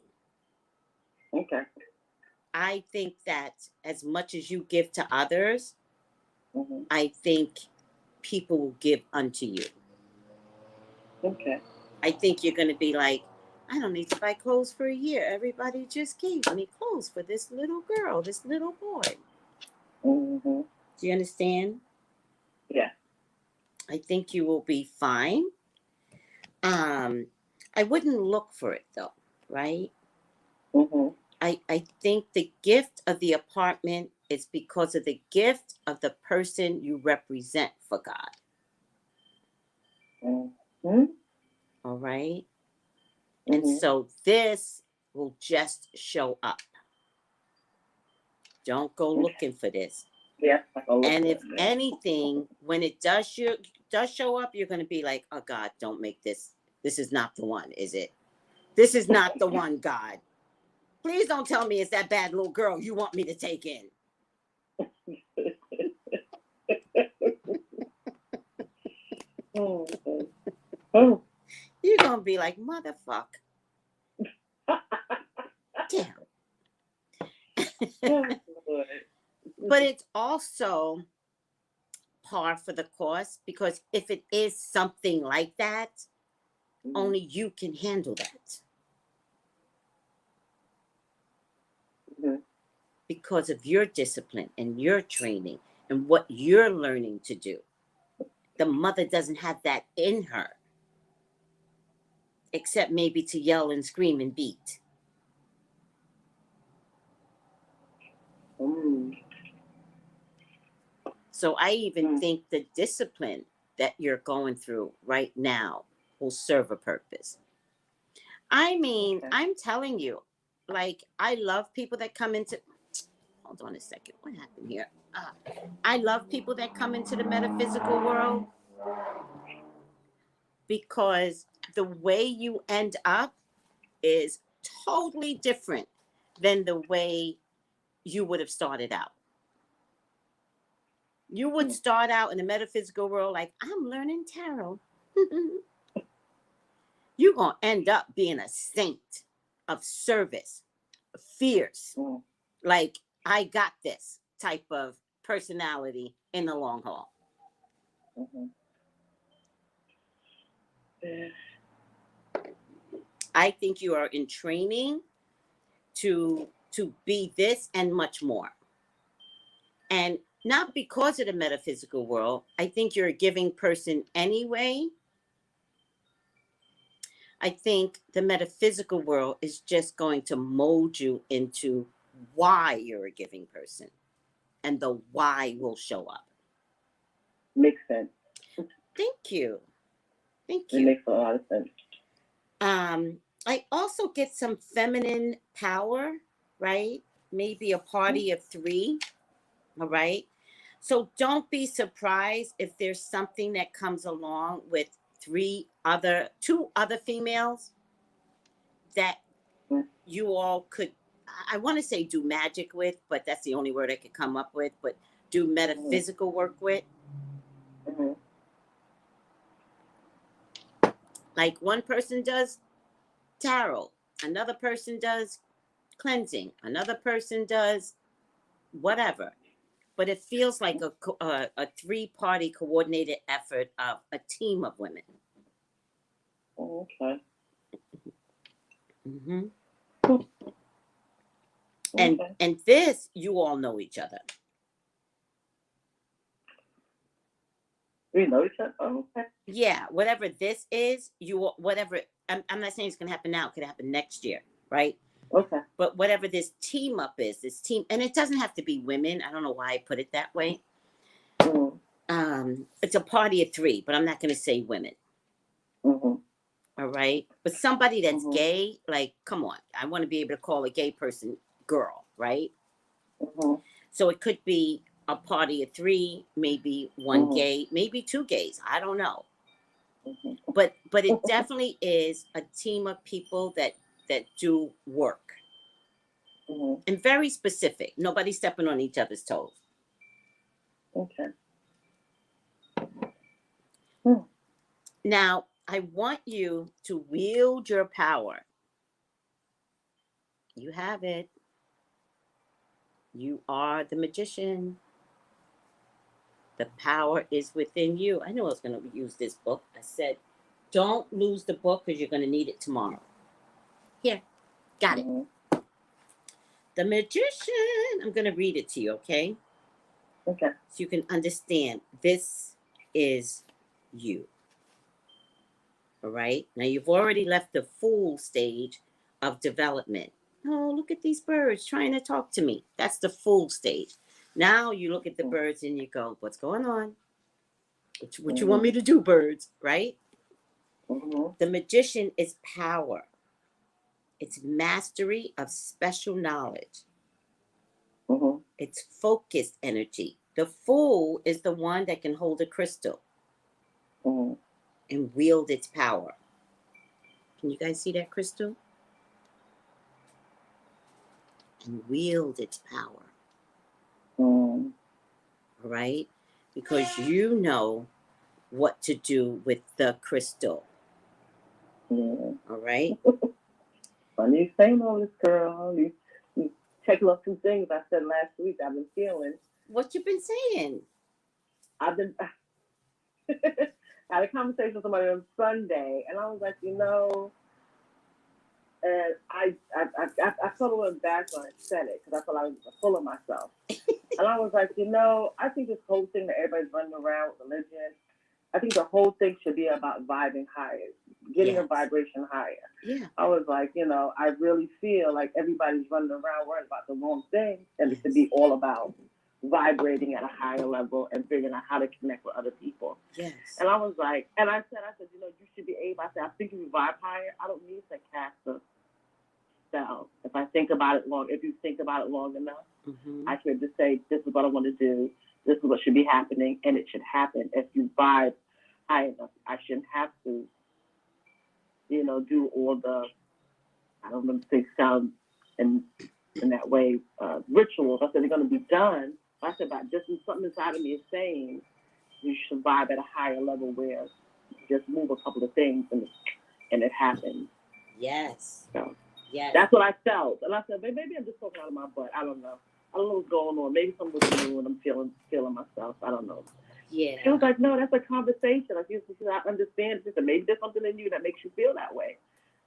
Okay. I think that as much as you give to others, I think people will give unto you. Okay. I think you're going to be like, I don't need to buy clothes for a year. Everybody just gave me clothes for this little girl, this little boy. Do you understand? Yeah. I think you will be fine. I wouldn't look for it though, right? I think the gift of the apartment is because of the gift of the person you represent for God. All right? And so this will just show up. Don't go looking for this. Yeah. And if anything, when it does show up, you're going to be like, oh, God, don't make this. This is not the one, is it? This is not the one, God. Please don't tell me it's that bad little girl you want me to take in. You're going to be like, motherfucker. Damn. But it's also par for the course, because if it is something like that, only you can handle that. Because of your discipline and your training and what you're learning to do. The mother doesn't have that in her, except maybe to yell and scream and beat. So I even think the discipline that you're going through right now will serve a purpose. I mean, I'm telling you, like, I love people that come into... Hold on a second. What happened here? I love people that come into the metaphysical world, because the way you end up is totally different than the way you would have started out. You would start out in the metaphysical world like, I'm learning tarot. You're going to end up being a saint of service, fierce, like, I got this type of personality in the long haul. I think you are in training to be this and much more. And not because of the metaphysical world. I think you're a giving person anyway. I think the metaphysical world is just going to mold you into why you're a giving person. And the why will show up. Makes sense. Thank you. Thank It you. makes a lot of sense. I also get some feminine power, right? Maybe a party of 3. All right. So don't be surprised if there's something that comes along with 2 other females that you all could, I want to say do magic with, but that's the only word I could come up with, but do metaphysical work with. Mm-hmm. Like one person does tarot, another person does cleansing, another person does whatever. But it feels like a 3-party coordinated effort of a team of women. Okay. Mm-hmm. Okay. And this, you all know each other. We know each other? Oh, okay. Yeah, whatever this is, whatever, I'm not saying it's going to happen now. It could happen next year, right? Okay. But whatever this team up is, this team, and it doesn't have to be women. I don't know why I put it that way. Mm-hmm. It's a party of 3, but I'm not going to say women. Mm-hmm. All right. But somebody that's Mm-hmm. gay, like, come on. I want to be able to call a gay person girl, right? Mm-hmm. So it could be a party of 3, maybe 1 Mm-hmm. gay, maybe 2 gays. I don't know. Mm-hmm. But it definitely is a team of people that do work. Mm-hmm. And very specific. Nobody stepping on each other's toes. Okay. Now, I want you to wield your power. You have it. You are the magician. The power is within you. I knew I was going to use this book. I said, don't lose the book because you're going to need it tomorrow. Here, got it. Mm-hmm. The Magician. I'm going to read it to you, okay? Okay. So you can understand this is you. All right? Now, you've already left the Fool stage of development. Oh, look at these birds trying to talk to me. That's the Fool stage. Now you look at the birds and you go, what's going on? What you want me to do, birds? Right? Mm-hmm. The Magician is power. It's mastery of special knowledge. Mm-hmm. It's focused energy. The Fool is the one that can hold a crystal Mm-hmm. and wield its power. Can you guys see that crystal? And wield its power. Mm-hmm. All right? Because you know what to do with the crystal. Yeah. All right? Funny you saying all this, girl. You checking off 2 things I said last week I've been feeling. What you been saying? I had a conversation with somebody on Sunday, and I was like, and I sort of went back on it, said it, because I thought I was full of myself. And I was like, I think this whole thing that everybody's running around with religion, I think the whole thing should be about vibing higher, getting a vibration higher. Yeah. I was like, I really feel like everybody's running around worried about the wrong thing, and it should be all about vibrating at a higher level and figuring out how to connect with other people. Yes. And I was like, I said, you should be able, I said, I think if you vibe higher, I don't need to cast a spell. If you think about it long enough, Mm-hmm. I should just say, this is what I want to do. This is what should be happening, and it should happen. If you vibe high enough, I shouldn't have to, do all the, I don't know if they sound in that way, rituals. I said, they're going to be done. I said, but just something inside of me is saying you should vibe at a higher level where you just move a couple of things and it happens. Yes. So yes. that's what I felt. And I said, maybe I'm just talking out of my butt. I don't know. I don't know what's going on. Maybe something was new and I'm feeling myself. I don't know. Yeah. She was like, no, that's a conversation. Like, you should understand this. And maybe there's something in you that makes you feel that way.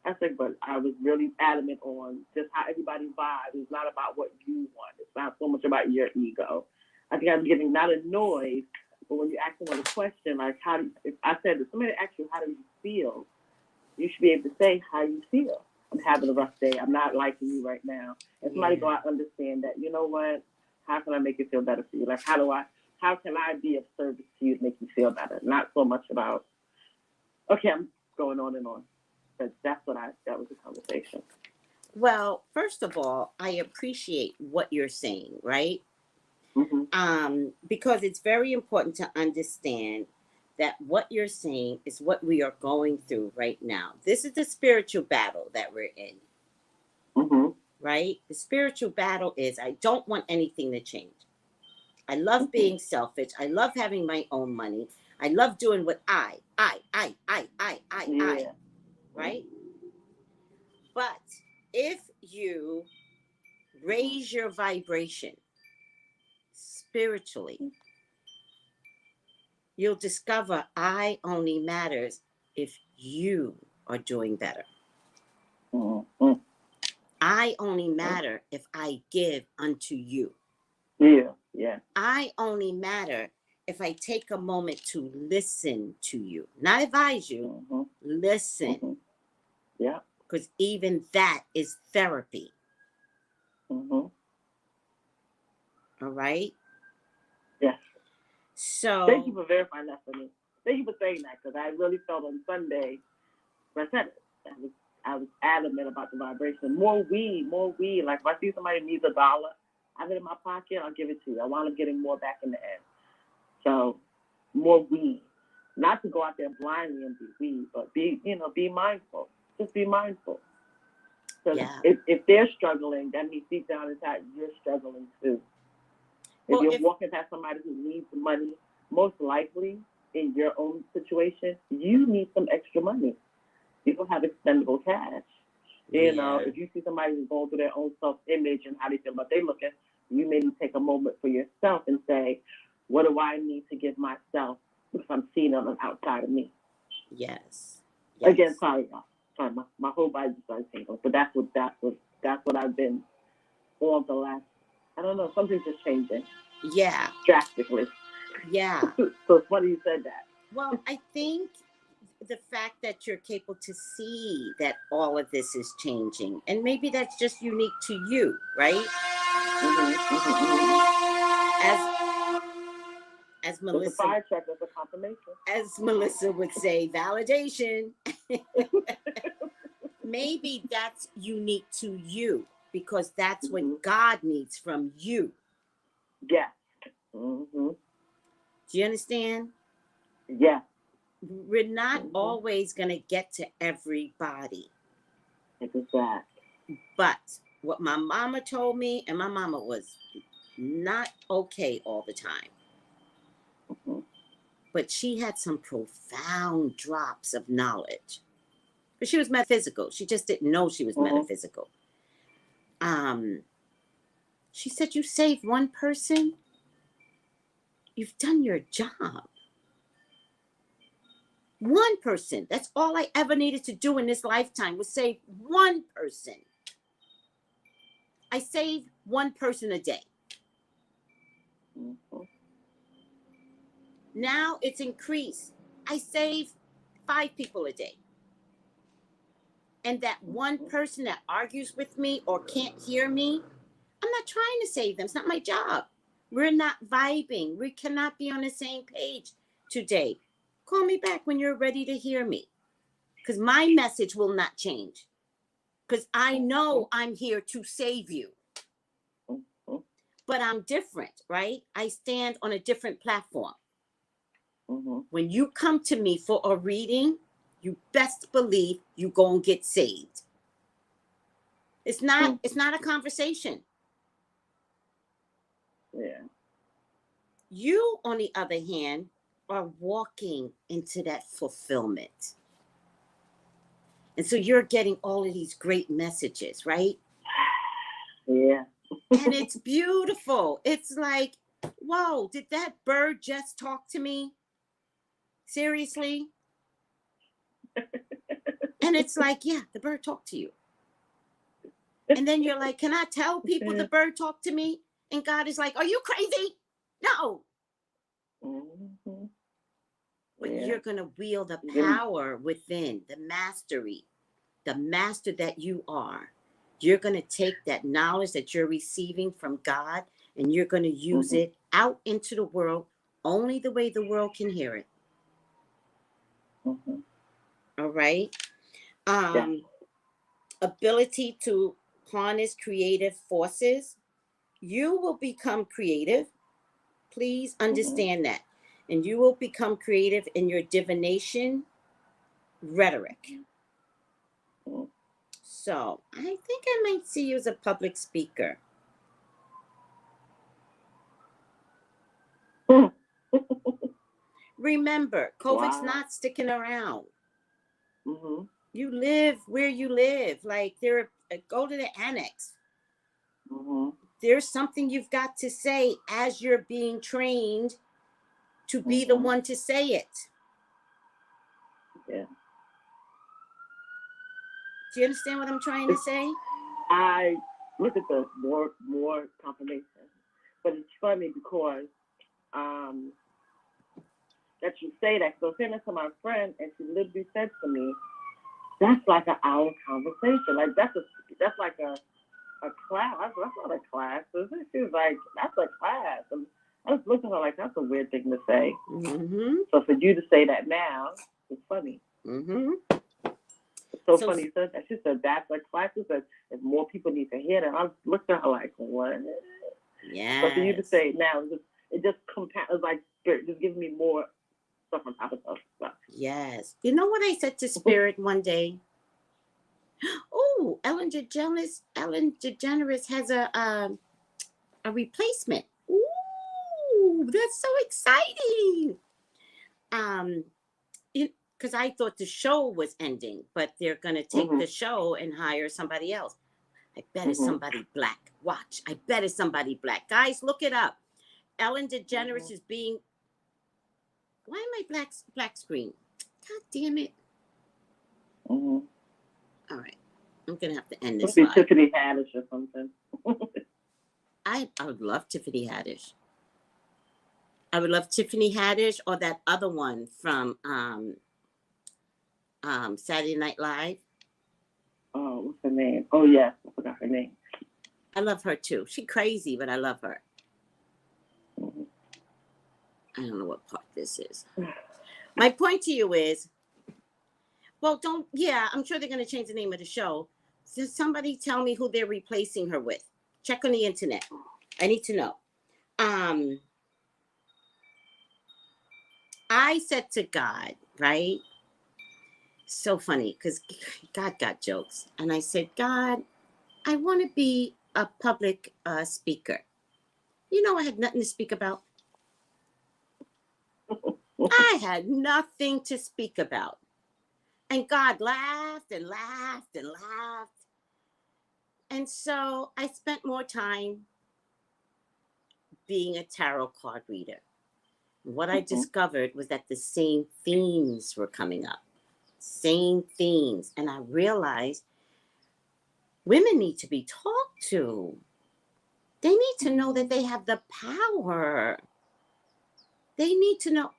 I think, but I was really adamant on just how everybody vibes. It's not about what you want. It's not so much about your ego. I think I'm getting not annoyed, but when you ask someone a question, like if I said, if somebody asks you, how do you feel? You should be able to say how you feel. I'm having a rough day. I'm not liking you right now. And somebody go out and understand that, you know what? How can I make it feel better for you? Like, how can I be of service to you to make you feel better? Not so much about, okay, I'm going on and on. But that was the conversation. Well, first of all, I appreciate what you're saying, right? Mm-hmm. Because it's very important to understand that what you're saying is what we are going through right now. This is the spiritual battle that we're in, right? The spiritual battle is, I don't want anything to change. I love being selfish. I love having my own money. I love doing what I, right? But if you raise your vibration spiritually, you'll discover I only matters if you are doing better. Mm-hmm. I only matter if I give unto you. Yeah. I only matter if I take a moment to listen to you, not advise you, listen. Mm-hmm. Yeah. Because even that is therapy. Mm-hmm. All right? Yes. So thank you for verifying that for me. Thank you for saying that, because I really felt on Sunday, when I said it, I was adamant about the vibration. More weed. Like, if I see somebody needs $1, I have it in my pocket, I'll give it to you. I want to getting more back in the end. So, more weed. Not to go out there blindly and be weed, but be mindful. Just be mindful. So if they're struggling, that means deep down inside you're struggling too. If you're walking past somebody who needs money, most likely in your own situation, you need some extra money. You don't have expendable cash. You know, if you see somebody who's going through their own self-image and how they feel about they looking, you may need to take a moment for yourself and say, what do I need to give myself because I'm seeing on the outside of me? Yes. Again, sorry, y'all. Sorry, my whole body just started tingling. But that's what I've been on the last, I don't know, something's just changing. Yeah. Drastically. Yeah. So it's funny you said that. Well, I think the fact that you're capable to see that all of this is changing, and maybe that's just unique to you, right? As Melissa, fire check is a confirmation. As Melissa would say, validation. Maybe that's unique to you because that's what God needs from you. Yes. Do you understand? Yes. We're not always going to get to everybody. Exactly. But what my mama told me, and my mama was not okay all the time, but she had some profound drops of knowledge. But she was metaphysical. She just didn't know she was metaphysical. She said, you saved one person, you've done your job. One person. That's all I ever needed to do in this lifetime was save one person. I save one person a day. Now it's increased. I save 5 people a day. And that one person that argues with me or can't hear me, I'm not trying to save them. It's not my job. We're not vibing. We cannot be on the same page today. Call me back when you're ready to hear me. Because my message will not change. Because I know I'm here to save you. But I'm different, right? I stand on a different platform. When you come to me for a reading, you best believe you go and get saved. It's not a conversation. Yeah. You, on the other hand, are walking into that fulfillment. And so you're getting all of these great messages, right? Yeah. And it's beautiful. It's like, whoa, did that bird just talk to me? Seriously? And And it's like, yeah, the bird talked to you. And then you're like, can I tell people the bird talked to me? And God is like, are you crazy? No. Mm-hmm. But you're going to wield the power within, the mastery, the master that you are. You're going to take that knowledge that you're receiving from God and you're going to use it out into the world only the way the world can hear it. All right. Ability to harness creative forces. You will become creative. Please understand that. And you will become creative in your divination rhetoric. So I think I might see you as a public speaker. Remember, COVID's not sticking around. You live where you live. Like, go to the annex. There's something you've got to say as you're being trained to be the one to say it. Yeah. Do you understand what I'm trying to say? I look at the more confirmation, but it's funny because that you say that. So saying that to my friend, and she literally said to me, "That's like an hour conversation. Like that's like a class. That's not a class, is it?" She was like, "That's a class." And I was looking at her like, "That's a weird thing to say." So for you to say that now, it's funny. It's so funny you said that. She said, "That's a class." She said, "If more people need to hear that." I looked at her like, "What?" Yeah. So for you to say it now, it just it's like spirit, just giving me more stuff on top of stuff. Yes. You know what I said to Spirit one day? Oh, Ellen DeGeneres has a replacement. Ooh, that's so exciting. Because I thought the show was ending, but they're gonna take the show and hire somebody else. I bet it's somebody black. Watch. I bet it's somebody black. Guys, look it up. Ellen DeGeneres is being. Why am I black screen? God damn it. All right. I'm going to have to end this live. Tiffany Haddish or something. I would love Tiffany Haddish. I would love Tiffany Haddish or that other one from Saturday Night Live. Oh, what's her name? Oh, yes. I forgot her name. I love her too. She's crazy, but I love her. I don't know what part this is. My point to you is, well, I'm sure they're going to change the name of the show. Does somebody tell me who they're replacing her with? Check on the internet. I need to know. I said to God, right? So funny because God got jokes. And I said, God, I want to be a public speaker. You know, I had nothing to speak about. I had nothing to speak about. And God laughed and laughed and laughed. And so I spent more time being a tarot card reader. What I discovered was that the same themes were coming up. Same themes. And I realized women need to be talked to. They need to know that they have the power. They need to know.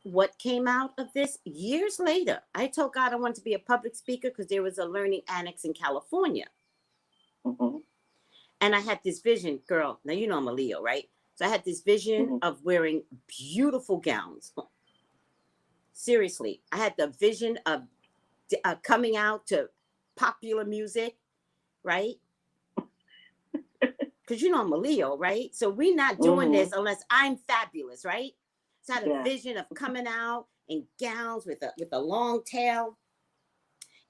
What came out of this years later, I told God I wanted to be a public speaker because there was a learning annex in California. And I had this vision, girl. Now, you know I'm a Leo, right? So I had this vision of wearing beautiful gowns. Seriously, I had the vision of coming out to popular music, right? Because you know I'm a Leo, right? So we're not doing this unless I'm fabulous, right? So I had a vision of coming out in gowns with a long tail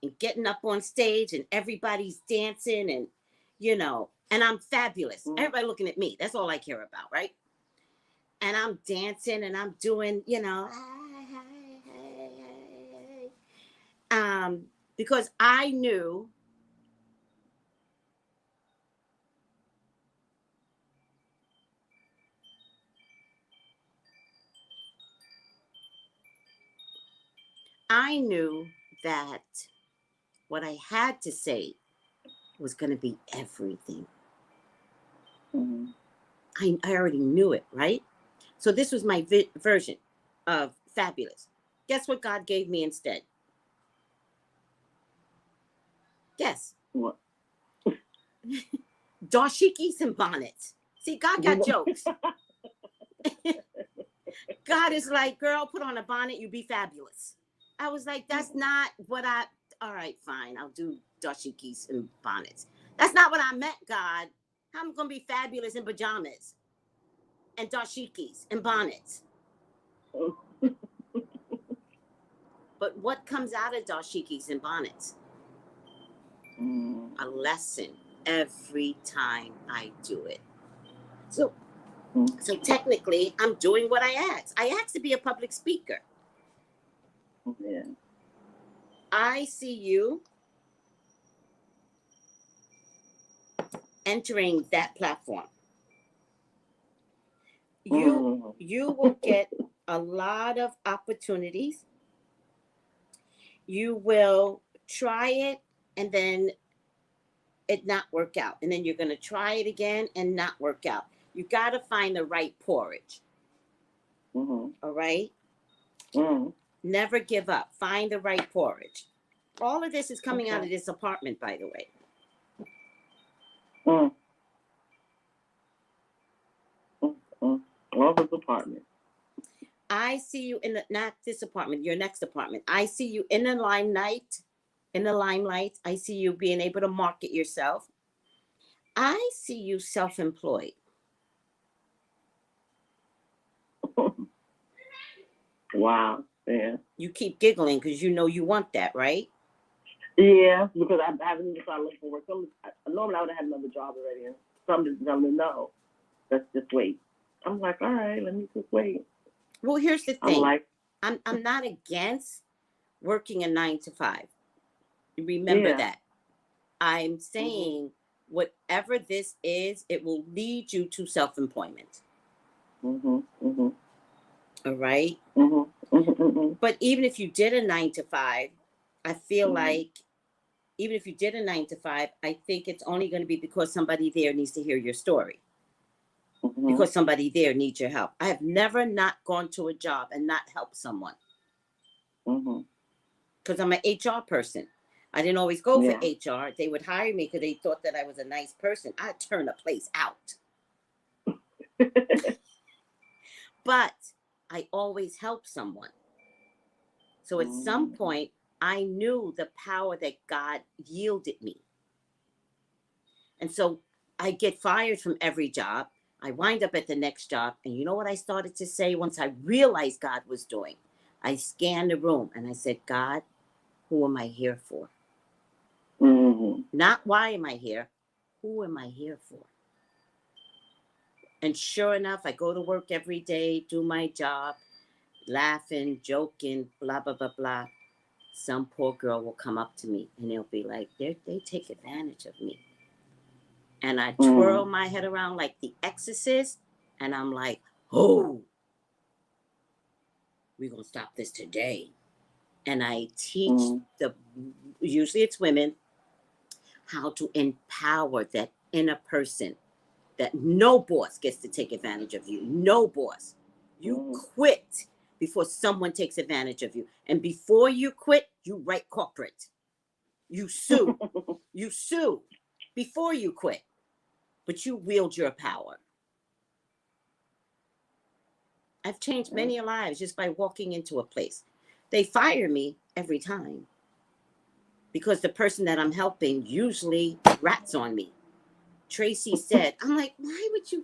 and getting up on stage and everybody's dancing and, you know, and I'm fabulous. Everybody looking at me. That's all I care about, right? And I'm dancing and I'm doing, you know, because I knew that what I had to say was going to be everything. Mm-hmm. I already knew it, right? So this was my version of fabulous. Guess what God gave me instead? Guess. What? Dashikis and bonnets. See, God got jokes. God is like, girl, put on a bonnet, you be fabulous. I was like, that's not what all right, fine, I'll do dashikis and bonnets. That's not what I meant, God. How am I going to be fabulous in pajamas and dashikis and bonnets? But what comes out of dashikis and bonnets? A lesson every time I do it. So technically, I'm doing what I asked. I asked to be a public speaker. Yeah. I see you entering that platform. You will get a lot of opportunities. You will try it and then it not work out. And then you're going to try it again and not work out. You got to find the right porridge. All right? Never give up. Find the right porridge. All of this is coming out of this apartment, by the way. All this apartment. I see you in not this apartment, your next apartment. I see you in the limelight. I see you being able to market yourself. I see you self-employed. Wow. Yeah. You keep giggling because you know you want that, right? Yeah, because I haven't even started looking for work. Normally I would have had another job already, and some just tell me no. Let's just wait. I'm like, all right, let me just wait. Well, here's the thing. I'm not against working a 9 to 5. Remember that. I'm saying whatever this is, it will lead you to self-employment. All right? But even if you did a 9 to 5, I feel like even if you did a 9 to 5, I think it's only going to be because somebody there needs to hear your story. Because somebody there needs your help. I have never not gone to a job and not helped someone. Because I'm an HR person. I didn't always go for HR. They would hire me because they thought that I was a nice person. I'd turn a place out. But I always help someone. So at some point, I knew the power that God yielded me. And so I get fired from every job. I wind up at the next job. And you know what I started to say once I realized God was doing? I scanned the room and I said, God, who am I here for? Not why am I here? Who am I here for? And sure enough, I go to work every day, do my job, laughing, joking, blah, blah, blah, blah. Some poor girl will come up to me and they'll be like, they take advantage of me. And I twirl my head around like the exorcist. And I'm like, oh, we're going to stop this today. And I teach usually it's women, how to empower that inner person that no boss gets to take advantage of you. No boss. You quit before someone takes advantage of you. And before you quit, you write corporate. You sue. You sue before you quit. But you wield your power. I've changed many lives just by walking into a place. They fire me every time because the person that I'm helping usually rats on me. Tracey said, I'm like, why would you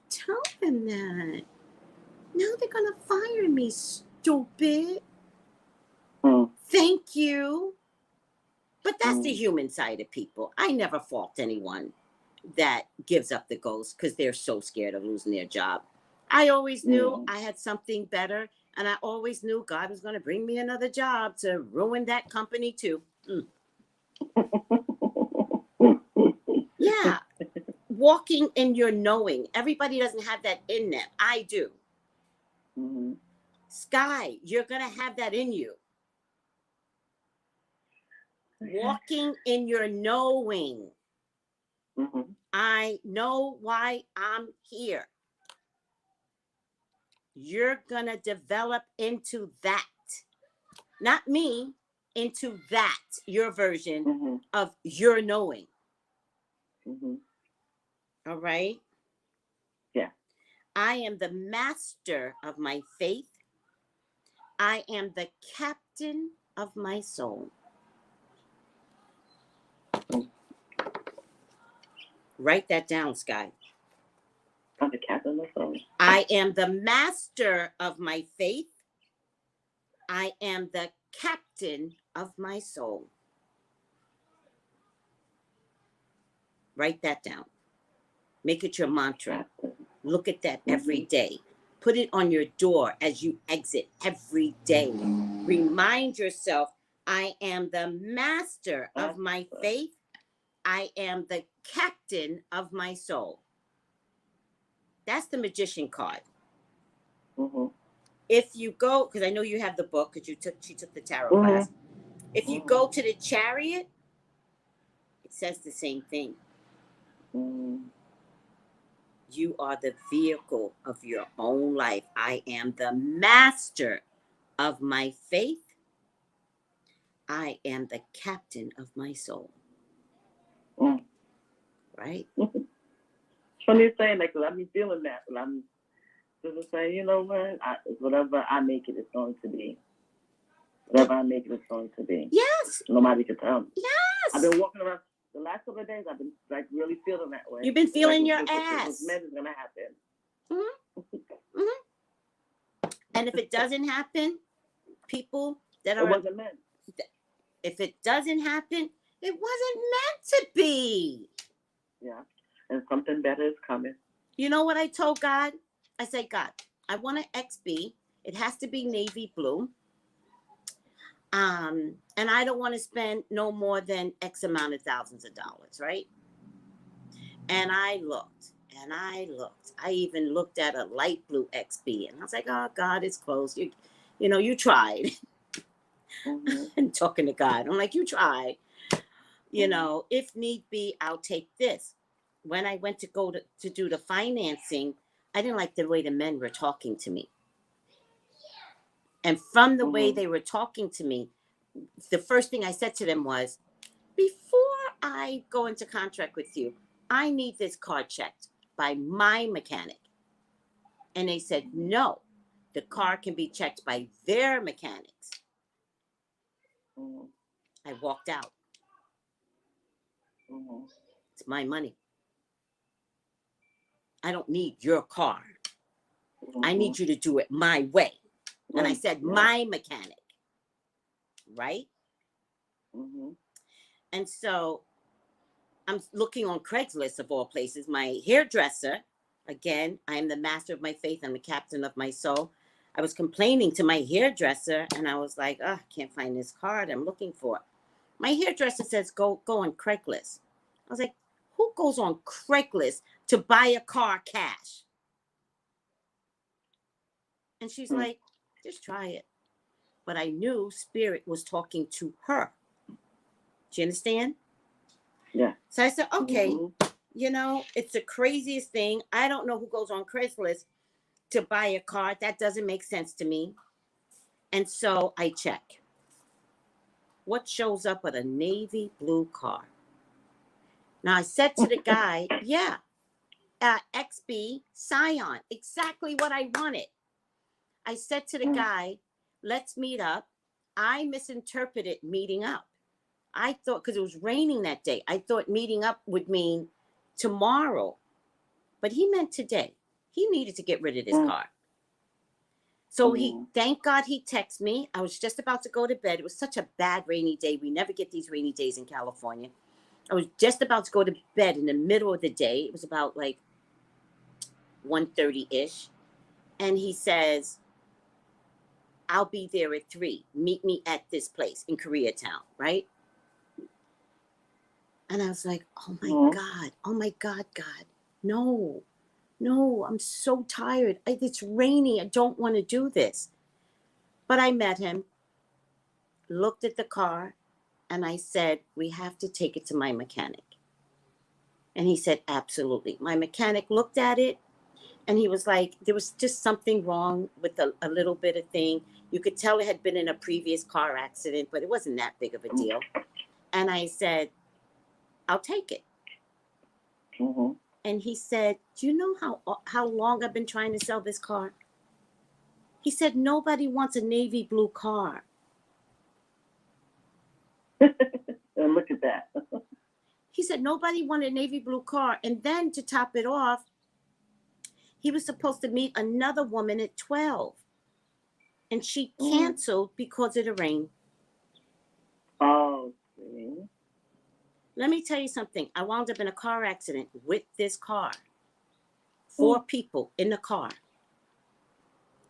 tell them that? Now they're going to fire me, stupid. Thank you. But that's the human side of people. I never fault anyone that gives up the ghost because they're so scared of losing their job. I always knew I had something better, and I always knew God was going to bring me another job to ruin that company too. Yeah. Walking in your knowing. Everybody doesn't have that in them. I do. Sky, you're going to have that in you. Walking in your knowing. Mm-hmm. I know why I'm here. You're going to develop into that. Not me, into that, your version Mm-hmm. of your knowing. Mm-hmm. All right? Yeah. I am the master of my faith. I am the captain of my soul. Write that down, Sky. I'm the captain of the soul. I am the master of my faith. I am the captain of my soul. Write that down. Make it your mantra. Look at that every day. Put it on your door as you exit every day. Remind yourself, I am the master of my faith. I am the captain of my soul. That's the magician card. Mm-hmm. If you go, because I know you have the book, because she took the tarot class. If you go to the chariot, it says the same thing. Mm-hmm. You are the vehicle of your own life. I am the master of my faith. I am the captain of my soul. Mm. Right? Funny you saying that, because I've been feeling that, but I'm just saying, you know what? Whatever I make it, it's going to be. Whatever I make it, it's going to be. Yes. Nobody can tell me. Yes. I've been walking around the last couple of days. I've been like really feeling that way. You've been feeling like, your ass. ass. This is gonna happen. Mm-hmm. Mm-hmm. And if it doesn't happen, people that are. It wasn't meant. If it doesn't happen, it wasn't meant to be. Yeah. And something better is coming. You know what I told God? I said, God, I want an XB. It has to be navy blue. And I don't want to spend no more than X amount of thousands of dollars, right? And I looked. I even looked at a light blue XB, and I was like, oh, God, it's close. You tried. Mm-hmm. And talking to God, I'm like, you tried. If need be, I'll take this. When I went to do the financing, I didn't like the way the men were talking to me. And from the way they were talking to me, the first thing I said to them was, before I go into contract with you, I need this car checked by my mechanic. And they said, no, the car can be checked by their mechanics. I walked out. It's my money. I don't need your car. I need you to do it my way. And I said, my mechanic. Right? And so I'm looking on Craigslist, of all places. My hairdresser, again, I'm the master of my faith. I'm the captain of my soul. I was complaining to my hairdresser, and I was like, oh, I can't find this card I'm looking for. My hairdresser says, go on Craigslist. I was like, who goes on Craigslist to buy a car cash? And she's like, just try it. But I knew Spirit was talking to her. Do you understand? Yeah. So I said, okay, it's the craziest thing. I don't know who goes on Craigslist to buy a car. That doesn't make sense to me. And so I check. What shows up with a navy blue car? Now I said to the guy, XB Scion, exactly what I wanted. I said to the guy, let's meet up. I misinterpreted meeting up. I thought, because it was raining that day, I thought meeting up would mean tomorrow. But he meant today. He needed to get rid of this car. So thank God he texted me. I was just about to go to bed. It was such a bad rainy day. We never get these rainy days in California. I was just about to go to bed in the middle of the day. It was about like 1:30-ish. And he says, I'll be there at 3. Meet me at this place in Koreatown, right? And I was like, oh my God, God. No, I'm so tired. It's rainy. I don't want to do this. But I met him, looked at the car, And I said, we have to take it to my mechanic. And he said, absolutely. My mechanic looked at it and he was like, there was just something wrong with a little bit of thing. You could tell it had been in a previous car accident, but it wasn't that big of a deal. And I said, I'll take it. Mm-hmm. And he said, do you know how long I've been trying to sell this car? He said, nobody wants a navy blue car. And look at that. He said, nobody wanted a navy blue car. And then to top it off, he was supposed to meet another woman at 12. And she canceled because of the rain. Oh, see. Let me tell you something. I wound up in a car accident with this car. 4 people in the car.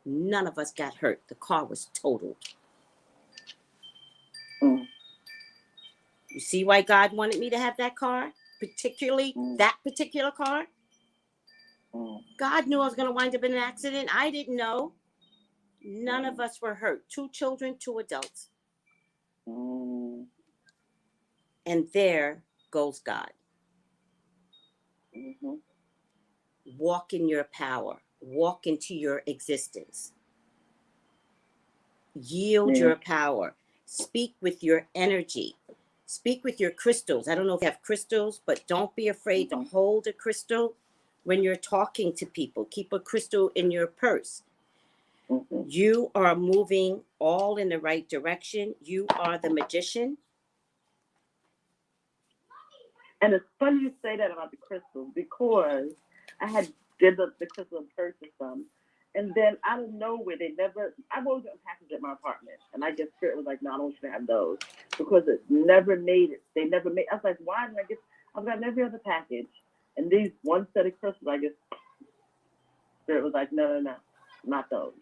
None of us got hurt. The car was totaled. You see why God wanted me to have that car? Particularly that particular car? God knew I was going to wind up in an accident. I didn't know. None of us were hurt. 2 children, 2 adults. And there goes God. Walk in your power. Walk into your existence. Yield your power. Speak with your energy. Speak with your crystals. I don't know if you have crystals, but don't be afraid to hold a crystal when you're talking to people. Keep a crystal in your purse. You are moving all in the right direction. You are the magician. And it's funny you say that about the crystals because I had did the crystal and purchased them. And then out of nowhere, I've always got packaged at my apartment. And I guess Spirit was like, no, I don't want you to have those. Because it never made it. I was like, why did I get, I've gotten every other package. And these one set of crystals, I guess Spirit was like, no, not those.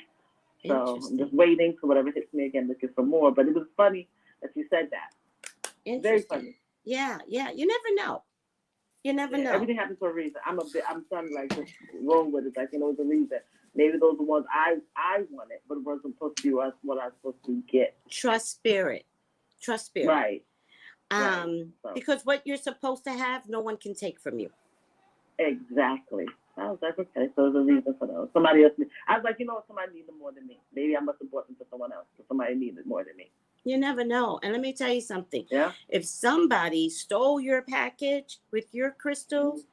So I'm just waiting for whatever hits me again, looking for more. But it was funny that you said that. Very funny. Yeah. You never know. You never know. Everything happens for a reason. I'm trying to like just roll with it. Like, you know, it's a reason. Maybe those are the ones I wanted, but it wasn't supposed to be what I was supposed to get. Trust spirit. Right. Because what you're supposed to have, no one can take from you. Exactly. I was like, okay, so there's a reason for those. Somebody else. I was like, you know what? Somebody needed them more than me. Maybe I must have bought them for someone else, but somebody needed more than me. You never know. And let me tell you something. Yeah. If somebody stole your package with your crystals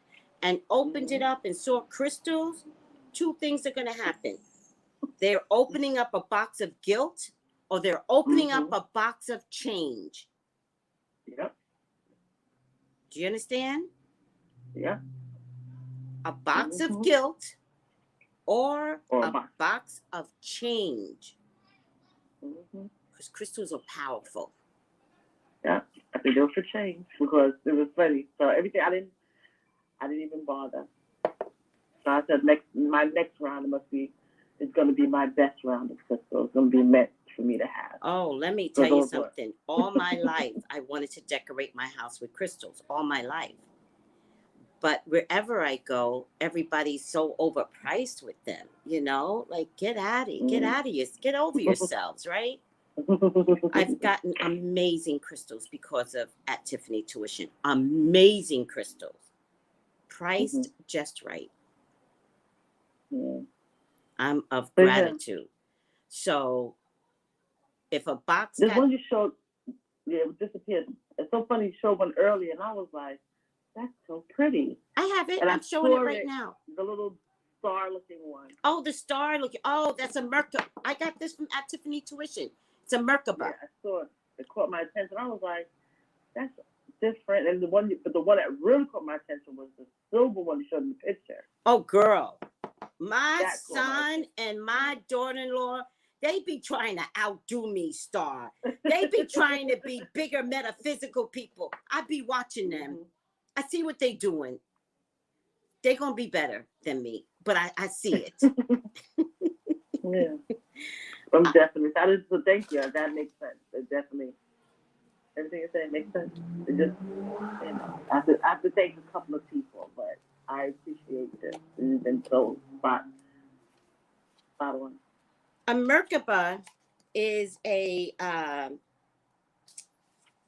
and opened it up and saw crystals, 2 things are going to happen. They're opening up a box of guilt, or they're opening up a box of change. Yep. Do you understand? Yeah. A box of guilt or a box of change. Because crystals are powerful. Yeah, I think they were for change because it was funny. So everything I didn't even bother. So I said my next round is going to be my best round of crystals. It's going to be meant for me to have. Oh, let me tell you something. All my life, I wanted to decorate my house with crystals. All my life. But wherever I go, everybody's so overpriced with them. You know, like get over yourselves, right? I've gotten amazing crystals because of At Tiffany Tuition. Amazing crystals. Priced just right. I'm of gratitude. So if a box There's one you showed, it disappeared. It's so funny you showed one earlier and I was like, that's so pretty. I have it. I'm showing it right now. The little star looking one. Oh, the star looking. Oh, that's a Merkaba. I got this from At Tiffany Tuition. It's a Merkaba. Yeah, I saw it. It caught my attention. I was like, that's different. And the one that really caught my attention was the silver one you showed in the picture. Oh, girl. My son and my daughter-in-law, they be trying to outdo me, Star. They be trying to be bigger metaphysical people. I be watching them. I see what they doing. They're going to be better than me, but I see it. Yeah. I'm definitely. So thank you. That makes sense. It definitely. Everything you're saying makes sense. It just, you know, I have to thank a couple of people, but I appreciate this. You've been so spot on. A Merkaba is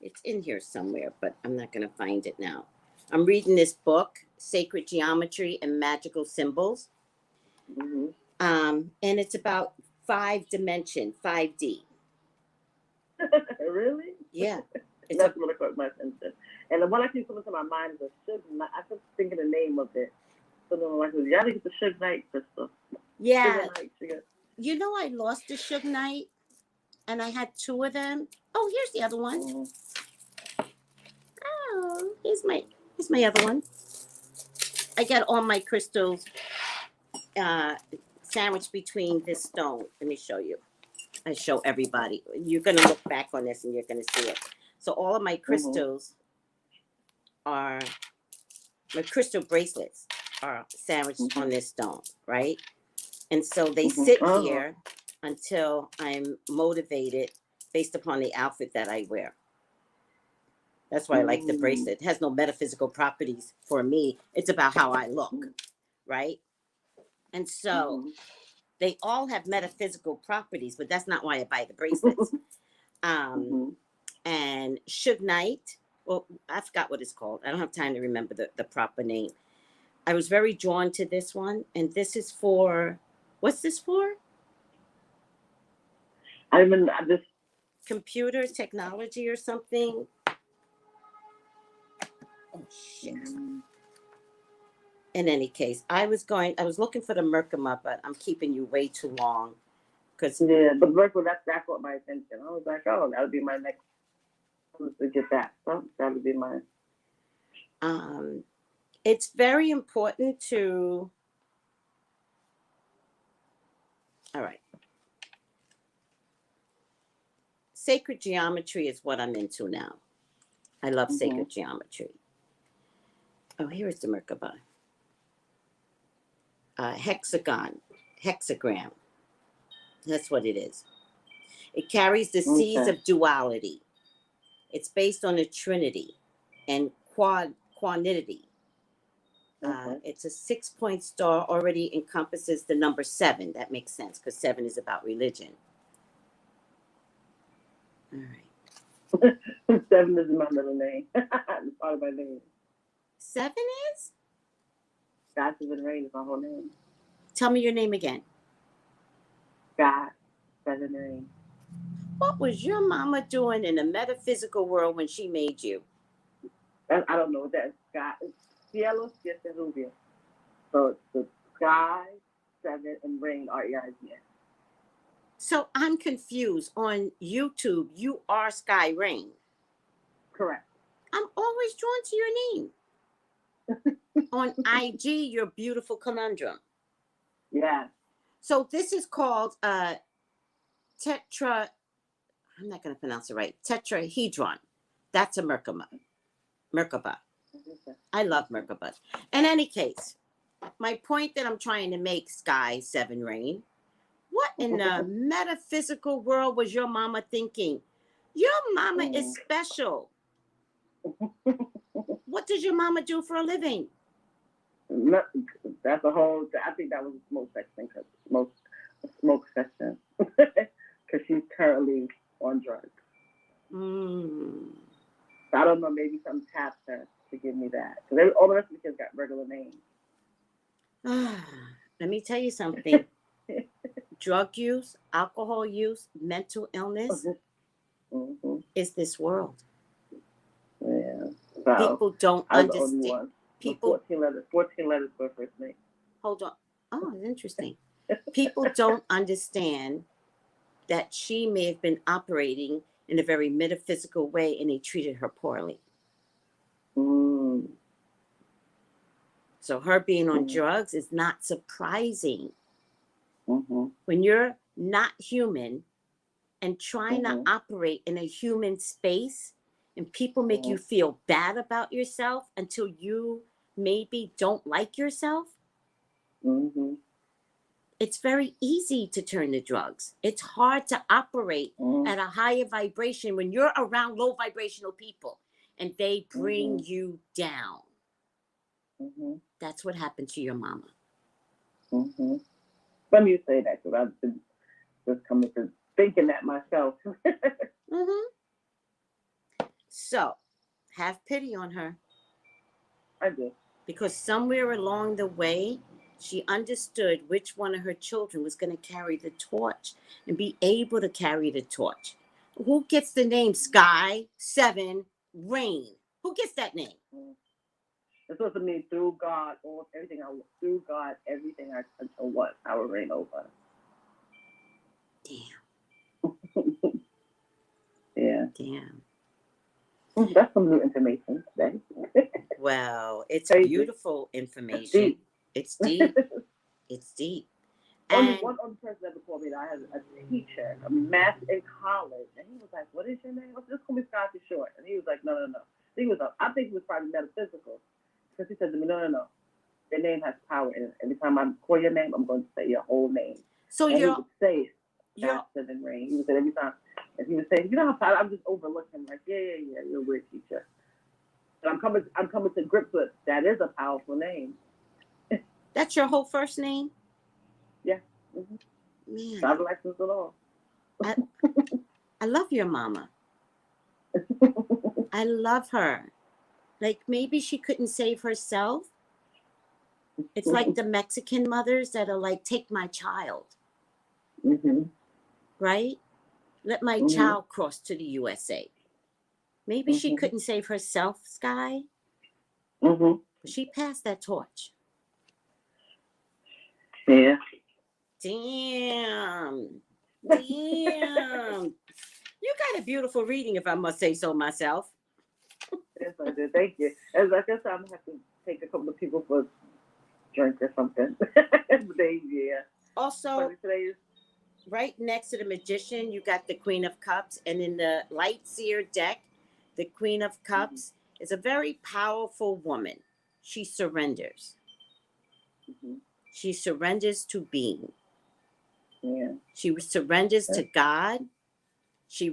It's in here somewhere, but I'm not going to find it now. I'm reading this book, Sacred Geometry and Magical Symbols. Mm-hmm. And it's about 5D. Really? Yeah. It's That's what caught my attention. And the one I keep coming to my mind is a Suge Knight. I kept thinking the name of it. So then I'm like, y'all think it's a Suge Knight crystal? yeah. Sugar. You know, I lost a Suge Knight, and I had 2 of them. Oh, here's the other one. Mm-hmm. Oh, here's my other one. I got all my crystals sandwiched between this stone. Let me show you. I show everybody. You're gonna look back on this and you're gonna see it. So all of my crystals are my crystal bracelets are sandwiched on this stone, right? And so they sit here until I'm motivated based upon the outfit that I wear. That's why I like the bracelet. It has no metaphysical properties for me. It's about how I look, right? And so they all have metaphysical properties, but that's not why I buy the bracelets. And Suge Knight, well, I forgot what it's called. I don't have time to remember the proper name. I was very drawn to this one, and this is for, what's this for? I just Computer technology or something. Oh shit. In any case, I was looking for the Merkaba, but I'm keeping you way too long. Cause yeah, but Merkaba, that caught my attention. I was like, oh, that would be my next to get that. So that would be mine. It's very important to, all right. Sacred geometry is what I'm into now. I love sacred geometry. Oh, here is the Merkaba. Hexagram. That's what it is. It carries the seeds of duality. It's based on the Trinity and quantity. It's a 6-point star, already encompasses the number 7. That makes sense because 7 is about religion. All right. 7 is my middle name. It's part of my name. 7 is? God, Seven Rain is my whole name. Tell me your name again. God, Seven Rain. What was your mama doing in the metaphysical world when she made you? I don't know what that is. God, it's Cielo, Siesta, Rubia. So it's the sky, 7, and rain, R-E-I-G-N. So I'm confused. On YouTube, you are Sky Rain. Correct. I'm always drawn to your name. On IG, you're Beautiful Conundrum. Yeah. So this is called tetra. I'm not going to pronounce it right. Tetrahedron. That's a Merkaba. I love Merkaba. In any case, my point that I'm trying to make, Sky 7 Rain, what in the metaphysical world was your mama thinking? Your mama is special. What does your mama do for a living? That's a whole, I think that was a smoke section, smoke section. Because she's currently on drugs. So I don't know, maybe some tapped her to give me that. Because all the rest of the kids got regular names. Let me tell you something. Drug use, alcohol use, mental illness is this world. Yeah. So people don't understand. People 14 letters for first name. Hold on. Oh, it's interesting. People don't understand that she may have been operating in a very metaphysical way and they treated her poorly. So her being on drugs is not surprising. When you're not human and trying to operate in a human space and people make you feel bad about yourself until you maybe don't like yourself, it's very easy to turn to drugs. It's hard to operate at a higher vibration when you're around low vibrational people and they bring you down. That's what happened to your mama. Let me say that because I've been just coming to thinking that myself. So, have pity on her. I do. Because somewhere along the way, she understood which one of her children was going to carry the torch and be able to carry the torch. Who gets the name Sky, 7, Rain? Who gets that name? It's supposed to mean through God, everything I touch or what I will reign over. Damn. Yeah. Damn. That's some new information today. Well, it's Crazy. Beautiful information. It's deep. It's deep. Only And one other person ever told me that I had a teacher, a math in college, and he was like, "What is your name?" I said, "Just call me Sky for short." And he was like, "No. I think he was probably metaphysical, because he said to me, "No. Your name has power in it. Every time I call your name, I'm going to say your whole name." so and you're he would say faster than rain. He would say every time, and he would say, "You know how I'm just overlooking." Like, yeah, you're a weird teacher. But I'm coming to grips with that is a powerful name. that's your whole first name? Yeah. Mm-hmm. Man, Driver license and all. I love your mama. I love her. Like, maybe she couldn't save herself. It's like the Mexican mothers that are like, take my child, Mm-hmm. right? Let my child cross to the USA. Maybe she couldn't save herself, Sky, Mm-hmm. but she passed that torch. Yeah. Damn. You got a beautiful reading, if I must say so myself. Yes, I did. Thank you. As I guess I'm gonna have to take a couple of people for a drink or something. Yeah. Also, Today is right next to the Magician, you got the Queen of Cups, and in the Light Seer deck, the Queen of Cups is a very powerful woman. She surrenders. She surrenders to being. Yeah. She surrenders to God. She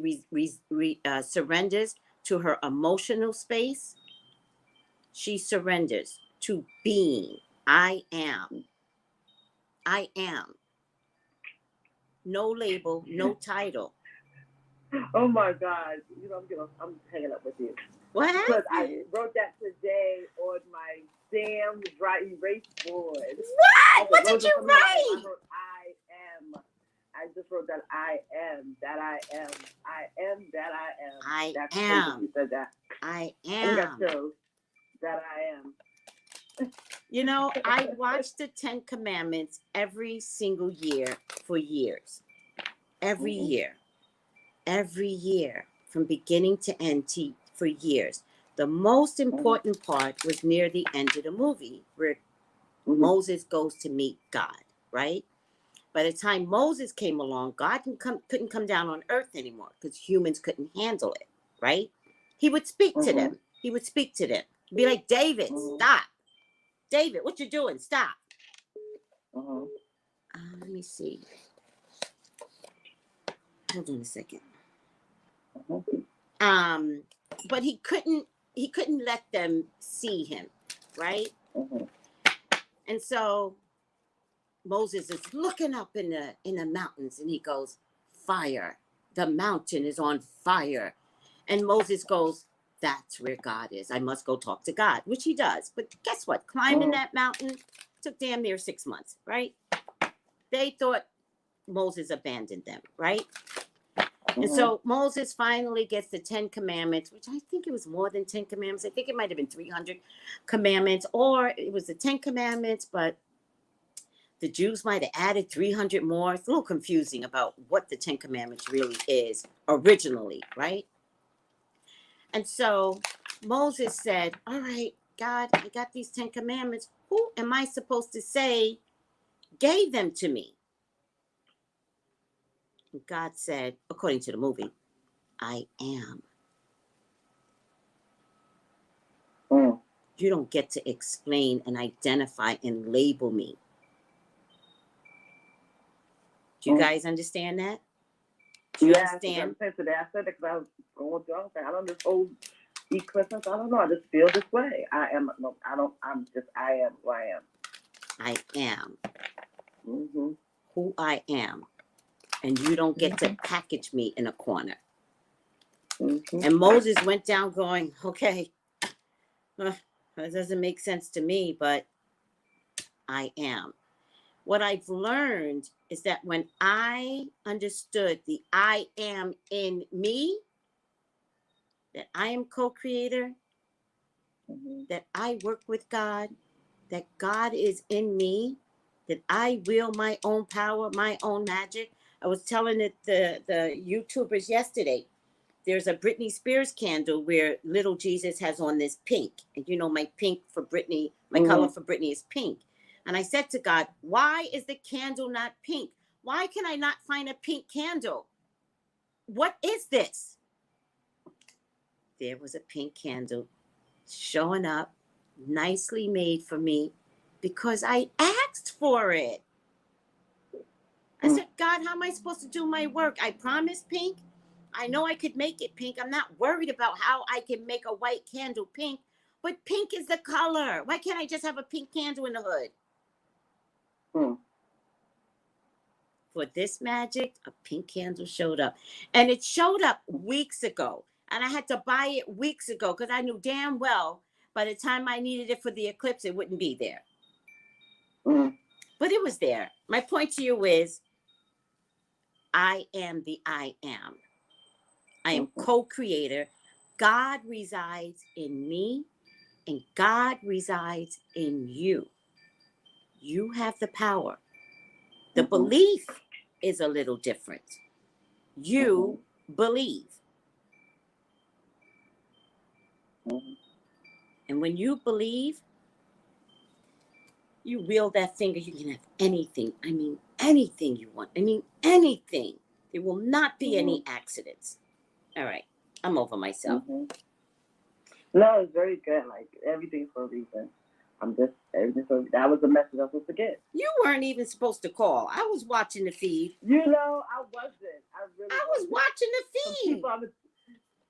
surrenders to her emotional space. She surrenders to being. I am. I am. No label, no title. Oh my God! You know, I'm hanging up with you. What Because happened? I wrote that today on my damn dry erase board. What? What did you write? I wrote I am. I just wrote that I am. That I am. I am. That I am. I That's am. You said that. I I got am. chills. That I am. You know, I watched the 10 Commandments every single year for years. Every year. Every year. From beginning to end for years. The most important part was near the end of the movie where Moses goes to meet God, right? By the time Moses came along, God couldn't come down on earth anymore because humans couldn't handle it, right? He would speak to them. He would speak to them. He'd be like, David, stop. David, what you doing? Stop. Let me see. Hold on a second. But he couldn't let them see him, right? And so Moses is looking up in the mountains, and he goes, fire. The mountain is on fire. And Moses goes, that's where God is. I must go talk to God, which he does. But guess what? Climbing that mountain took damn near 6 months, right? They thought Moses abandoned them, right? And so Moses finally gets the 10 Commandments, which I think it was more than 10 Commandments. I think it might have been 300 Commandments, or it was the 10 Commandments, but the Jews might have added 300 more. It's a little confusing about what the 10 Commandments really is originally, right? And so Moses said, all right, God, I got these 10 Commandments. Who am I supposed to say gave them to me? And God said, according to the movie, I am. You don't get to explain and identify and label me. Do you guys understand that? Do you understand? I said that because I was going through. I don't know this whole eclipse. I don't know. I just feel this way. I am. No, I don't. I'm just. I am who I am. I am. Who I am. And you don't get to package me in a corner. And Moses went down going, okay, that doesn't make sense to me, but I am. What I've learned is that when I understood the I am in me, that I am co-creator, that I work with God, that God is in me, that I will my own power, my own magic. I was telling it the YouTubers yesterday. There's a Britney Spears candle where little Jesus has on this pink. And you know, my pink for Britney, my color for Britney is pink. And I said to God, why is the candle not pink? Why can I not find a pink candle? What is this? There was a pink candle showing up, nicely made for me, because I asked for it. I said, God, how am I supposed to do my work? I promised pink. I know I could make it pink. I'm not worried about how I can make a white candle pink, but pink is the color. Why can't I just have a pink candle in the hood? For this magic, a pink candle showed up. And it showed up weeks ago. And I had to buy it weeks ago because I knew damn well by the time I needed it for the eclipse, it wouldn't be there. But it was there. My point to you is, I am the I am. I am co-creator. God resides in me, and God resides in you. You have the power. The belief is a little different. You believe. And when you believe, you wield that finger, you can have anything. I mean, anything you want. I mean, anything. There will not be any accidents. All right. I'm over myself. No, it's very good. Like, everything for a reason. Everything for that was the message I was supposed to get. You weren't even supposed to call. I was watching the feed. You know, I wasn't. I was watching the feed.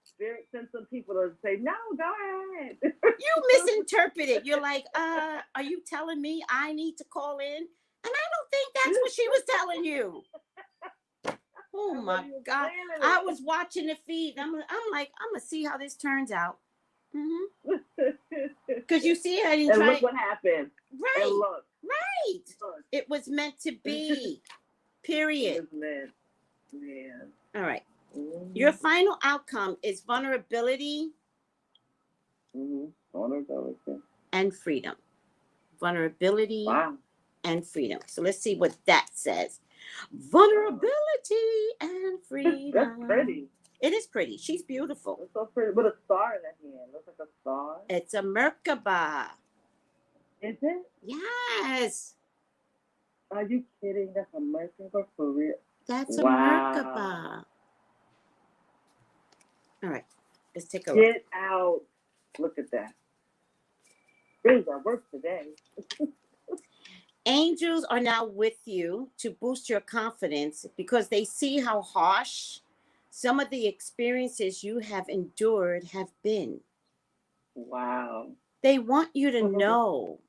Spirit sent some people to say, no, go ahead. You misinterpreted. You're like, are you telling me I need to call in? And I don't think that's what she was telling you. Oh my God. I was watching the feed. I'm like, I'm going to see how this turns out. Because you see, I didn't try. Look what happened. Right. And look. Right. Look. It was meant to be. Period. It was meant. Yeah. All right. Your final outcome is vulnerability Vulnerability and freedom. Vulnerability and freedom. So let's see what that says. Vulnerability and freedom. That's pretty. It is pretty. She's beautiful. It's so pretty. With a star in her hand. Looks like a star. It's a Merkaba. Is it? Yes. Are you kidding? That's a Merkaba for real? That's a Merkaba. All right. Let's take a look. Get out. Look at that. Things are work today. Angels are now with you to boost your confidence because they see how harsh some of the experiences you have endured have been. Wow. They want you to know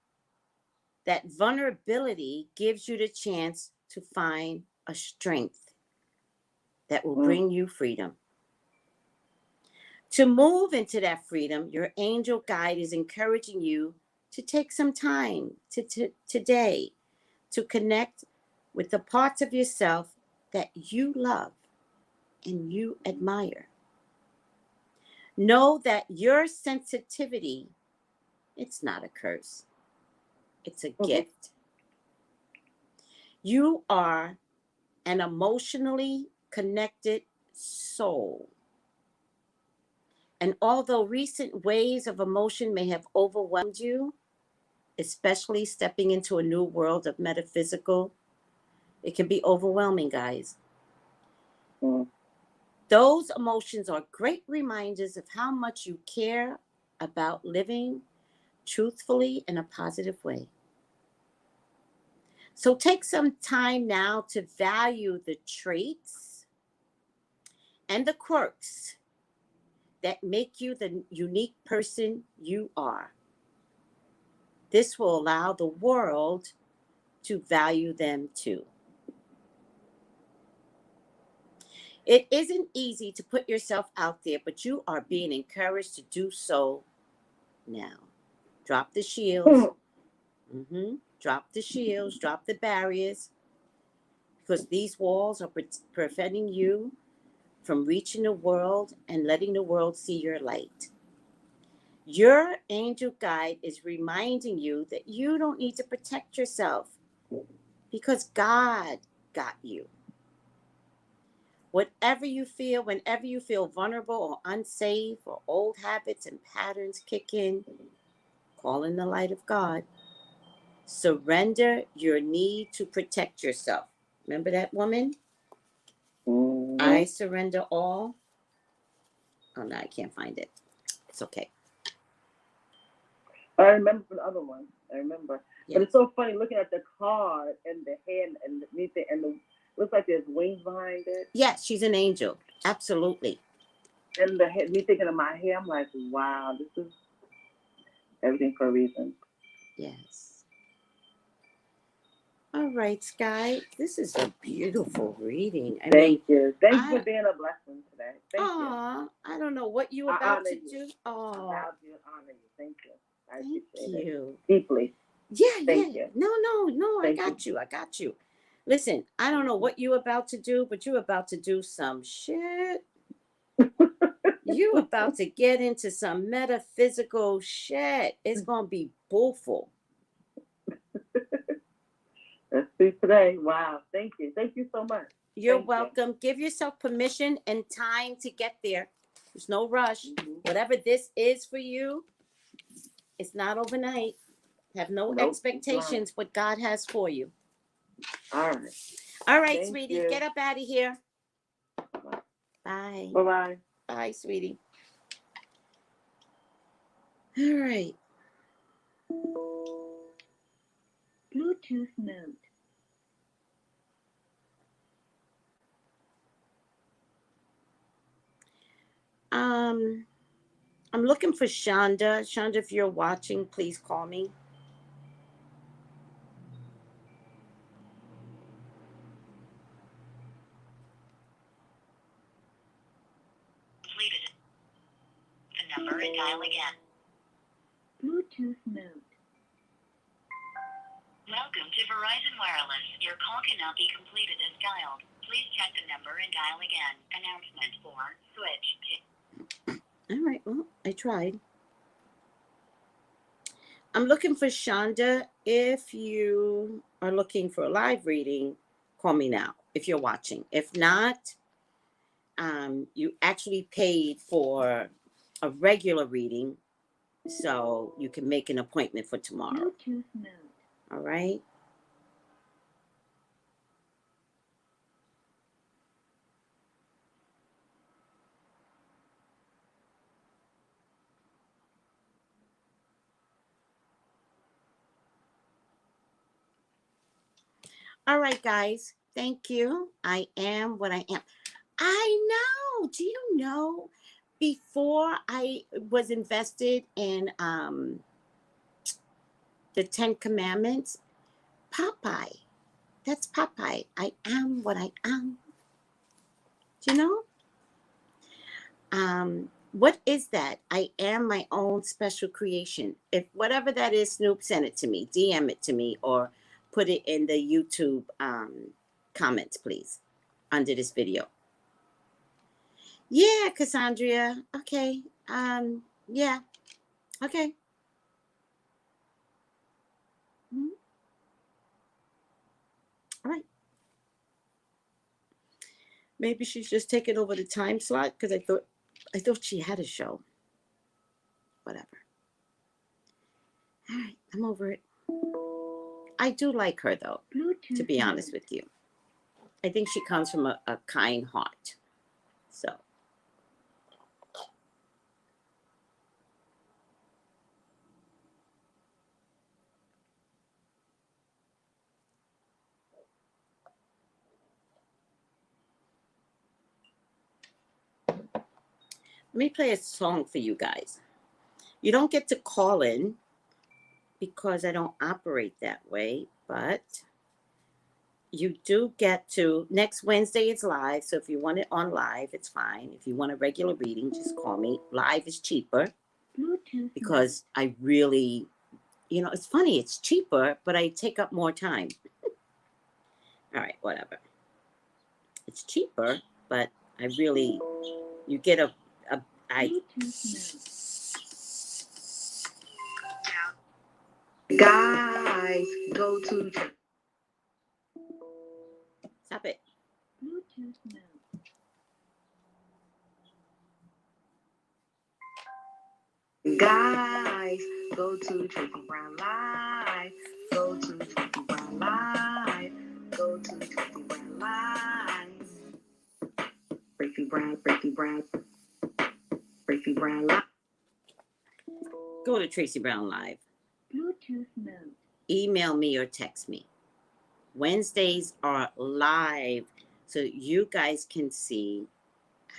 that vulnerability gives you the chance to find a strength that will bring you freedom. To move into that freedom, your angel guide is encouraging you to take some time today to connect with the parts of yourself that you love and you admire. Know that your sensitivity, it's not a curse. It's a gift. You are an emotionally connected soul. And although recent waves of emotion may have overwhelmed you, especially stepping into a new world of metaphysical, it can be overwhelming, guys. Those emotions are great reminders of how much you care about living truthfully in a positive way. So take some time now to value the traits and the quirks that make you the unique person you are. This will allow the world to value them too. It isn't easy to put yourself out there, but you are being encouraged to do so now. Drop the shields. Drop the shields. Drop the barriers. Because these walls are preventing you from reaching the world and letting the world see your light. Your angel guide is reminding you that you don't need to protect yourself because God got you. Whatever you feel, whenever you feel vulnerable or unsafe or old habits and patterns kick in, call in the light of God. Surrender your need to protect yourself. Remember that woman? I surrender all. Oh, no, I can't find it. It's okay. I remember from the other one. I remember. Yeah. But it's so funny looking at the card and the hand and the looks like there's wings behind it. Yes, she's an angel. Absolutely. And the head, me thinking of my hair, I'm like, wow, this is everything for a reason. Yes. All right, Sky. This is a beautiful reading. Thank you. Thank you for being a blessing today. Thank you. I don't know what you about to do. Oh, I'm about to honor you. Thank you. I appreciate it deeply. Yeah, Thank you. No, I got you. Listen, I don't know what you about to do, but you about to do some shit. You about to get into some metaphysical shit. It's gonna be bullful. Let's see today. Wow. Thank you. Thank you so much. You're welcome. Give yourself permission and time to get there. There's no rush. Whatever this is for you, it's not overnight. Have no expectations what God has for you. All right. All right, sweetie. Get up out of here. Bye. Bye-bye. Bye, sweetie. All right. Bluetooth mode. I'm looking for Shonda. Shonda, if you're watching, please call me. Completed. The number and dial again. Bluetooth mode. Welcome to Verizon Wireless. Your call cannot be completed as dialed. Please check the number and dial again. Announcement for switch to. All right, well, I tried. I'm looking for Shonda. If you are looking for a live reading, call me now if you're watching. If not, you actually paid for a regular reading, so you can make an appointment for tomorrow. Bluetooth mode. All right? All right, guys. Thank you. I am what I am. I know. Do you know? Before I was invested in the 10 Commandments, Popeye. That's Popeye. I am what I am. Do you know? What is that? I am my own special creation. If whatever that is, Snoop, send it to me. DM it to me or put it in the YouTube comments, please, under this video. Yeah, Cassandra. Okay. Yeah. Okay. All right. Maybe she's just taking over the time slot because I thought she had a show. Whatever. All right, I'm over it. I do like her though, to be honest with you. I think she comes from a kind heart. So. Let me play a song for you guys. You don't get to call in because I don't operate that way, but you do get to, next Wednesday it's live. So if you want it on live, it's fine. If you want a regular reading, just call me. Live is cheaper because I really, you know, it's funny, it's cheaper, but I take up more time. All right, whatever. It's cheaper, but I really, you get Guys, go to stop it. Guys, go to Tracey Brown Live. Go to Tracey Brown Live. Go to Tracey Brown Live. Tracey Brown, Tracey Brown, Tracey Brown Live. Go to Tracey Brown Live. Bluetooth mode. Email me or text me. Wednesdays are live, so you guys can see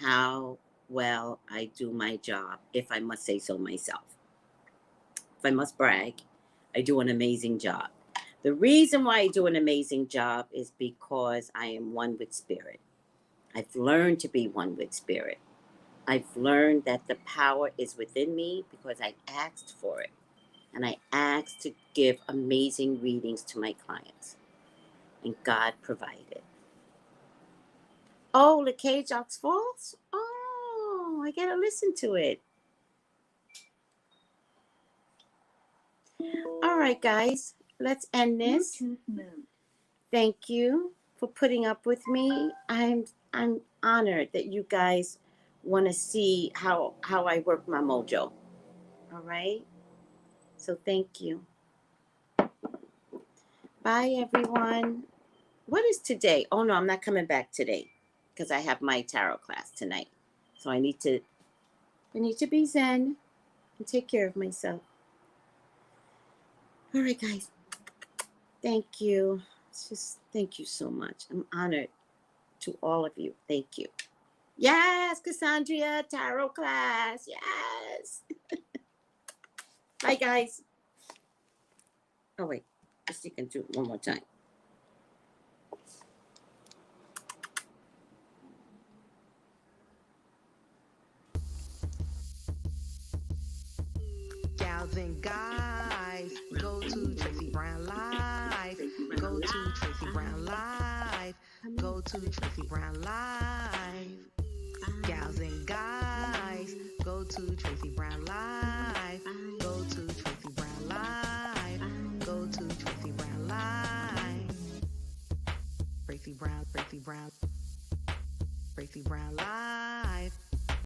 how well I do my job, if I must say so myself. If I must brag, I do an amazing job. The reason why I do an amazing job is because I am one with spirit. I've learned to be one with spirit. I've learned that the power is within me because I asked for it. And I asked to give amazing readings to my clients. And God provided. Oh, the Cage Ox Falls? Oh, I gotta listen to it. All right, guys, let's end this. Thank you for putting up with me. I'm honored that you guys want to see how I work my mojo. All right? So thank you. Bye, everyone. What is today? Oh, no, I'm not coming back today because I have my tarot class tonight. So I need to be zen and take care of myself. All right, guys. Thank you. It's just, thank you so much. I'm honored to all of you. Thank you. Yes, Cassandra, tarot class. Yes. Bye, guys. Oh, wait. Let's see if I can do it one more time. Gals and guys, go to Tracey Brown Live. Go to Tracey Brown Live. Go to Tracey Brown Live. Gals and guys, go to Tracey Brown Live. Go to